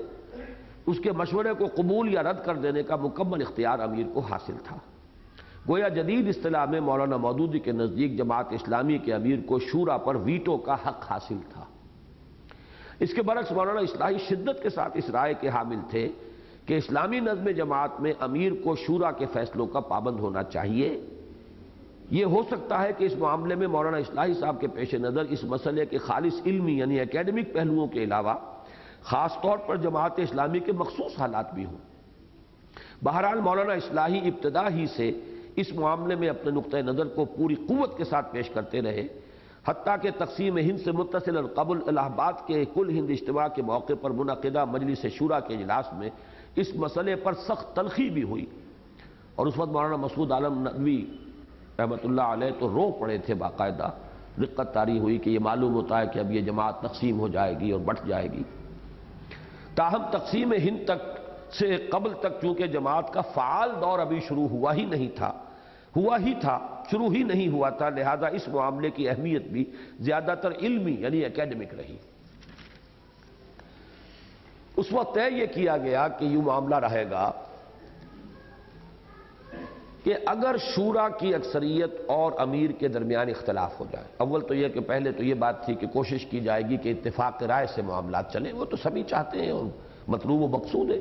اس کے مشورے کو قبول یا رد کر دینے کا مکمل اختیار امیر کو حاصل تھا۔ گویا جدید اصطلاح میں مولانا مودودی کے نزدیک جماعت اسلامی کے امیر کو شورا پر ویٹو کا حق حاصل تھا۔ اس کے برعکس مولانا اصلاحی شدت کے ساتھ اس رائے کے حامل تھے کہ اسلامی نظم جماعت میں امیر کو شورا کے فیصلوں کا پابند ہونا چاہیے۔ یہ ہو سکتا ہے کہ اس معاملے میں مولانا اصلاحی صاحب کے پیش نظر اس مسئلے کے خالص علمی یعنی اکیڈمک پہلوؤں کے علاوہ خاص طور پر جماعت اسلامی کے مخصوص حالات بھی ہوں۔ بہرحال مولانا اصلاحی ابتدا ہی سے اس معاملے میں اپنے نقطہ نظر کو پوری قوت کے ساتھ پیش کرتے رہے، حتیٰ کہ تقسیم ہند سے متصل قبل الہ آباد کے کل ہند اجتماع کے موقع پر منعقدہ مجلس شورا کے اجلاس میں اس مسئلے پر سخت تلخی بھی ہوئی، اور اس وقت مولانا مسعود عالم ندوی رحمۃ اللہ علیہ تو رو پڑے تھے، باقاعدہ رقت طاری ہوئی کہ یہ معلوم ہوتا ہے کہ اب یہ جماعت تقسیم ہو جائے گی اور بٹ جائے گی۔ تاہم تقسیم ہند تک سے قبل تک چونکہ جماعت کا فعال دور ابھی شروع ہوا ہی تھا، شروع ہی نہیں ہوا تھا، لہذا اس معاملے کی اہمیت بھی زیادہ تر علمی یعنی اکیڈمک رہی۔ اس وقت طے یہ کیا گیا کہ یہ معاملہ رہے گا کہ اگر شورا کی اکثریت اور امیر کے درمیان اختلاف ہو جائے، اول تو یہ کہ پہلے تو یہ بات تھی کہ کوشش کی جائے گی کہ اتفاق رائے سے معاملات چلیں، وہ تو سبھی چاہتے ہیں اور مطلوب و مقصود ہے،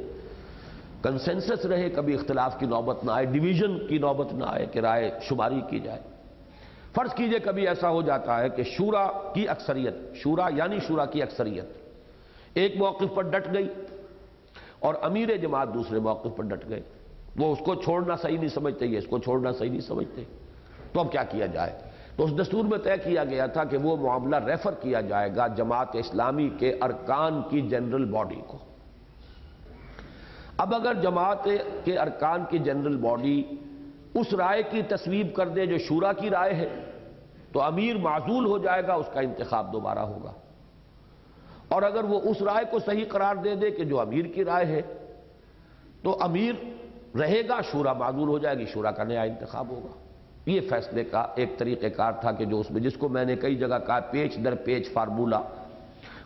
کنسنسس رہے، کبھی اختلاف کی نوبت نہ آئے، ڈویژن کی نوبت نہ آئے کہ رائے شماری کی جائے۔ فرض کیجئے کبھی ایسا ہو جاتا ہے کہ شورا کی اکثریت ایک موقف پر ڈٹ گئی اور امیر جماعت دوسرے موقف پر ڈٹ گئے، وہ اس کو چھوڑنا صحیح نہیں سمجھتے، یہ اس کو چھوڑنا صحیح نہیں سمجھتے، تو اب کیا کیا جائے؟ تو اس دستور میں طے کیا گیا تھا کہ وہ معاملہ ریفر کیا جائے گا جماعت اسلامی کے ارکان کی جنرل باڈی کو۔ اب اگر جماعت کے ارکان کی جنرل باڈی اس رائے کی تصویب کر دے جو شورا کی رائے ہے تو امیر معزول ہو جائے گا، اس کا انتخاب دوبارہ ہوگا، اور اگر وہ اس رائے کو صحیح قرار دے دے کہ جو امیر کی رائے ہے تو امیر رہے گا، شورا معزول ہو جائے گی، شورا کا نیا انتخاب ہوگا۔ یہ فیصلے کا ایک طریقہ کار تھا کہ جو اس میں جس کو میں نے کئی جگہ کہا پیچ در پیچ فارمولہ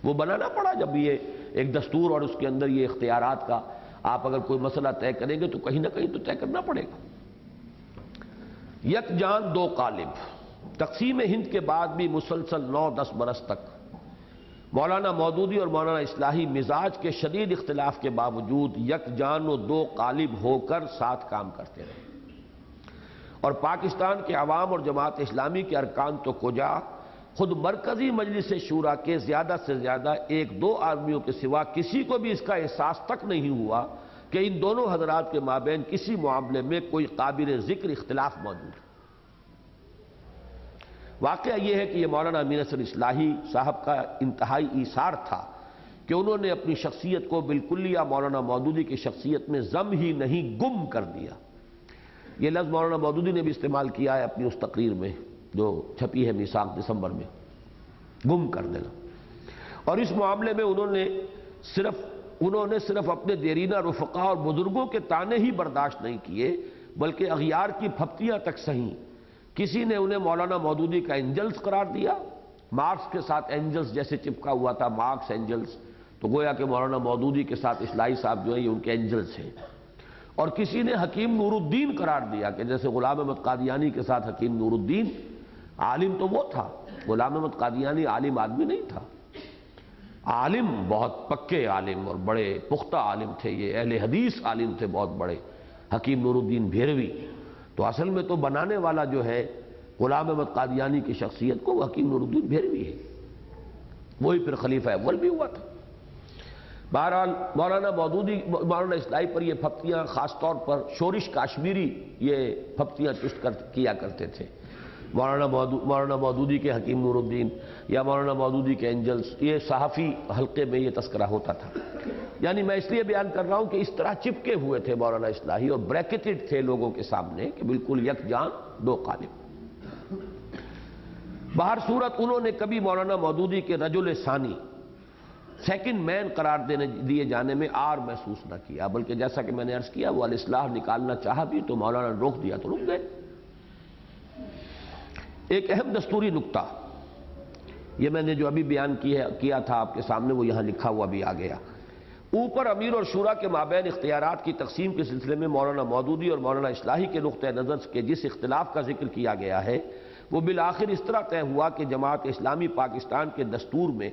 وہ بنانا پڑا۔ جب یہ ایک دستور اور اس کے اندر یہ اختیارات کا آپ اگر کوئی مسئلہ طے کریں گے تو کہیں نہ کہیں تو طے کرنا پڑے گا۔ یک جان دو قالب، تقسیم ہند کے بعد بھی مسلسل 9-10 برس تک مولانا مودودی اور مولانا اصلاحی مزاج کے شدید اختلاف کے باوجود یک جان و دو قالب ہو کر ساتھ کام کرتے رہے، اور پاکستان کے عوام اور جماعت اسلامی کے ارکان تو کجا، خود مرکزی مجلس شورا کے زیادہ سے زیادہ 1-2 آدمیوں کے سوا کسی کو بھی اس کا احساس تک نہیں ہوا کہ ان دونوں حضرات کے مابین کسی معاملے میں کوئی قابل ذکر اختلاف موجود ہے۔ واقعہ یہ ہے کہ یہ مولانا امین اصغر اصلاحی صاحب کا انتہائی ایثار تھا کہ انہوں نے اپنی شخصیت کو بالکلیہ مولانا مودودی کی شخصیت میں ضم ہی نہیں گم کر دیا۔ یہ لفظ مولانا مودودی نے بھی استعمال کیا ہے اپنی اس تقریر میں جو چھپی ہے میثاق دسمبر میں، گم کر دینا۔ اور اس معاملے میں انہوں نے صرف اپنے دیرینہ رفقا اور بزرگوں کے طعنے ہی برداشت نہیں کیے بلکہ اغیار کی پھپتیاں تک سہیں۔ کسی نے انہیں مولانا مودودی کا اینجلز قرار دیا، مارکس کے ساتھ اینجلز جیسے چپکا ہوا تھا مارکس اینجلز، تو گویا کہ مولانا مودودی کے ساتھ اصلاحی صاحب جو ہیں یہ ان کے اینجلز ہیں۔ اور کسی نے حکیم نور الدین قرار دیا کہ جیسے غلام احمد قادیانی کے ساتھ حکیم نور الدین، عالم تو وہ تھا، غلام احمد قادیانی عالم آدمی نہیں تھا، عالم بہت پکے عالم اور بڑے پختہ عالم تھے، یہ اہل حدیث عالم تھے بہت بڑے، حکیم نور الدین بھیروی۔ تو اصل میں تو بنانے والا جو ہے غلام احمد قادیانی کی شخصیت کو وہ حکیم نور الدین بھیروی ہے، وہی پھر خلیفہ اول بھی ہوا تھا۔ بہرحال مولانا اصلاحی پر یہ پھپتیاں خاص طور پر شورش کاشمیری یہ پھپتیاں چست کیا کرتے تھے، مولانا مودودی کے حکیم نور الدین یا مولانا مودودی کے اینجلز، یہ صحافی حلقے میں یہ تذکرہ ہوتا تھا۔ یعنی میں اس لیے بیان کر رہا ہوں کہ اس طرح چپکے ہوئے تھے مولانا اصلاحی اور بریکٹڈ تھے لوگوں کے سامنے کہ بالکل یک جان دو قالب۔ بہر صورت انہوں نے کبھی مولانا مودودی کے رجل ثانی سیکنڈ مین قرار دیے جانے میں آر محسوس نہ کیا، بلکہ جیسا کہ میں نے عرض کیا وہ الاصلاح نکالنا چاہا بھی تو مولانا نے روک دیا تو رک گئے۔ ایک اہم دستوری نکتہ یہ میں نے جو ابھی بیان کیا تھا آپ کے سامنے، وہ یہاں لکھا ہوا بھی آ گیا۔ اوپر امیر اور شورا کے مابین اختیارات کی تقسیم کے سلسلے میں مولانا مودودی اور مولانا اصلاحی کے نقطہ نظر کے جس اختلاف کا ذکر کیا گیا ہے وہ بالآخر اس طرح طے ہوا کہ جماعت اسلامی پاکستان کے دستور میں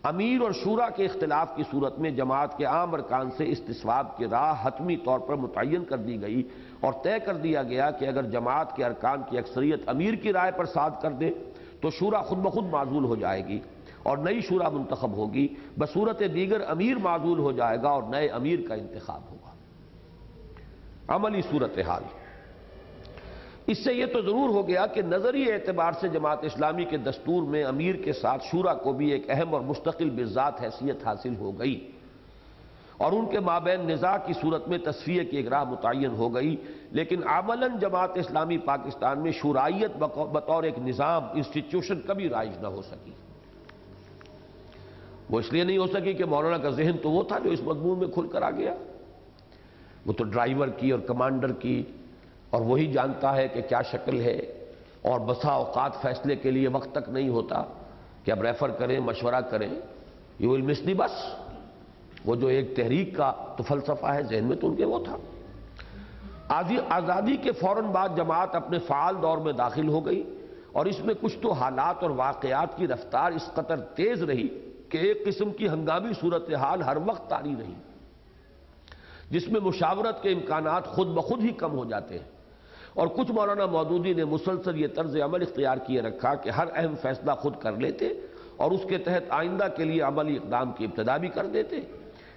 امیر اور شورا کے اختلاف کی صورت میں جماعت کے عام ارکان سے استصواب کی راہ حتمی طور پر متعین کر دی گئی اور طے کر دیا گیا کہ اگر جماعت کے ارکان کی اکثریت امیر کی رائے پر صادق کر دے تو شورا خود بخود معزول ہو جائے گی اور نئی شورا منتخب ہوگی، بصورت دیگر امیر معزول ہو جائے گا اور نئے امیر کا انتخاب ہوگا۔ عملی صورتحال اس سے یہ تو ضرور ہو گیا کہ نظری اعتبار سے جماعت اسلامی کے دستور میں امیر کے ساتھ شورا کو بھی ایک اہم اور مستقل بذات حیثیت حاصل ہو گئی اور ان کے مابین نزاع کی صورت میں تصفیہ کی ایک راہ متعین ہو گئی، لیکن عملاً جماعت اسلامی پاکستان میں شورائیت بطور ایک نظام انسٹیٹیوشن کبھی رائج نہ ہو سکی۔ وہ اس لیے نہیں ہو سکی کہ مولانا کا ذہن تو وہ تھا جو اس مضمون میں کھل کر آ گیا، وہ تو ڈرائیور کی اور کمانڈر کی اور وہی جانتا ہے کہ کیا شکل ہے، اور بسا اوقات فیصلے کے لیے وقت تک نہیں ہوتا کہ اب ریفر کریں، مشورہ کریں، یو ول مس دی بس۔ وہ جو ایک تحریک کا تو فلسفہ ہے ذہن میں تو ان کے وہ تھا۔ آزادی کے فوراً بعد جماعت اپنے فعال دور میں داخل ہو گئی اور اس میں کچھ تو حالات اور واقعات کی رفتار اس قدر تیز رہی کہ ایک قسم کی ہنگامی صورتحال ہر وقت طاری رہی جس میں مشاورت کے امکانات خود بخود ہی کم ہو جاتے ہیں، اور کچھ مولانا مودودی نے مسلسل یہ طرز عمل اختیار کیے رکھا کہ ہر اہم فیصلہ خود کر لیتے اور اس کے تحت آئندہ کے لیے عملی اقدام کی ابتدا بھی کر دیتے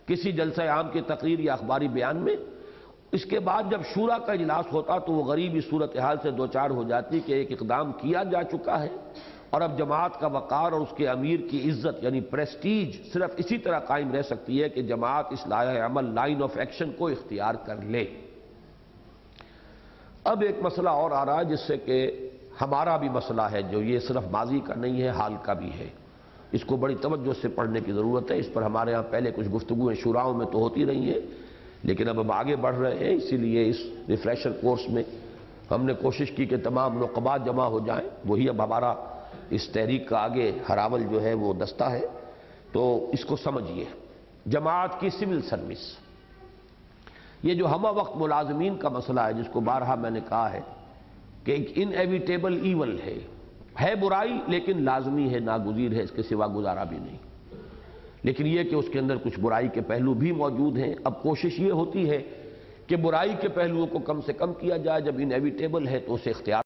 کسی جلسہ عام کی تقریر یا اخباری بیان میں۔ اس کے بعد جب شورا کا اجلاس ہوتا تو وہ غریب اس صورتحال سے دوچار ہو جاتی کہ ایک اقدام کیا جا چکا ہے اور اب جماعت کا وقار اور اس کے امیر کی عزت یعنی پریسٹیج صرف اسی طرح قائم رہ سکتی ہے کہ جماعت اس عمل لائن آف ایکشن کو اختیار کر لے۔ اب ایک مسئلہ اور آ رہا ہے جس سے کہ ہمارا بھی مسئلہ ہے جو یہ صرف ماضی کا نہیں ہے، حال کا بھی ہے، اس کو بڑی توجہ سے پڑھنے کی ضرورت ہے۔ اس پر ہمارے ہاں پہلے کچھ گفتگویں شوراؤں میں تو ہوتی رہی ہیں، لیکن اب ہم آگے بڑھ رہے ہیں، اسی لیے اس ریفریشر کورس میں ہم نے کوشش کی کہ تمام نقبات جمع ہو جائیں، وہی اب ہمارا اس تحریک کا آگے ہراول جو ہے وہ دستہ ہے۔ تو اس کو سمجھیے، جماعت کی سول سروس، یہ جو ہمہ وقت ملازمین کا مسئلہ ہے جس کو بارہا میں نے کہا ہے کہ ایک انیویٹیبل ایول ہے برائی لیکن لازمی ہے، ناگزیر ہے، اس کے سوا گزارا بھی نہیں، لیکن یہ کہ اس کے اندر کچھ برائی کے پہلو بھی موجود ہیں۔ اب کوشش یہ ہوتی ہے کہ برائی کے پہلوؤں کو کم سے کم کیا جائے، جب انیویٹیبل ہے تو اسے اختیار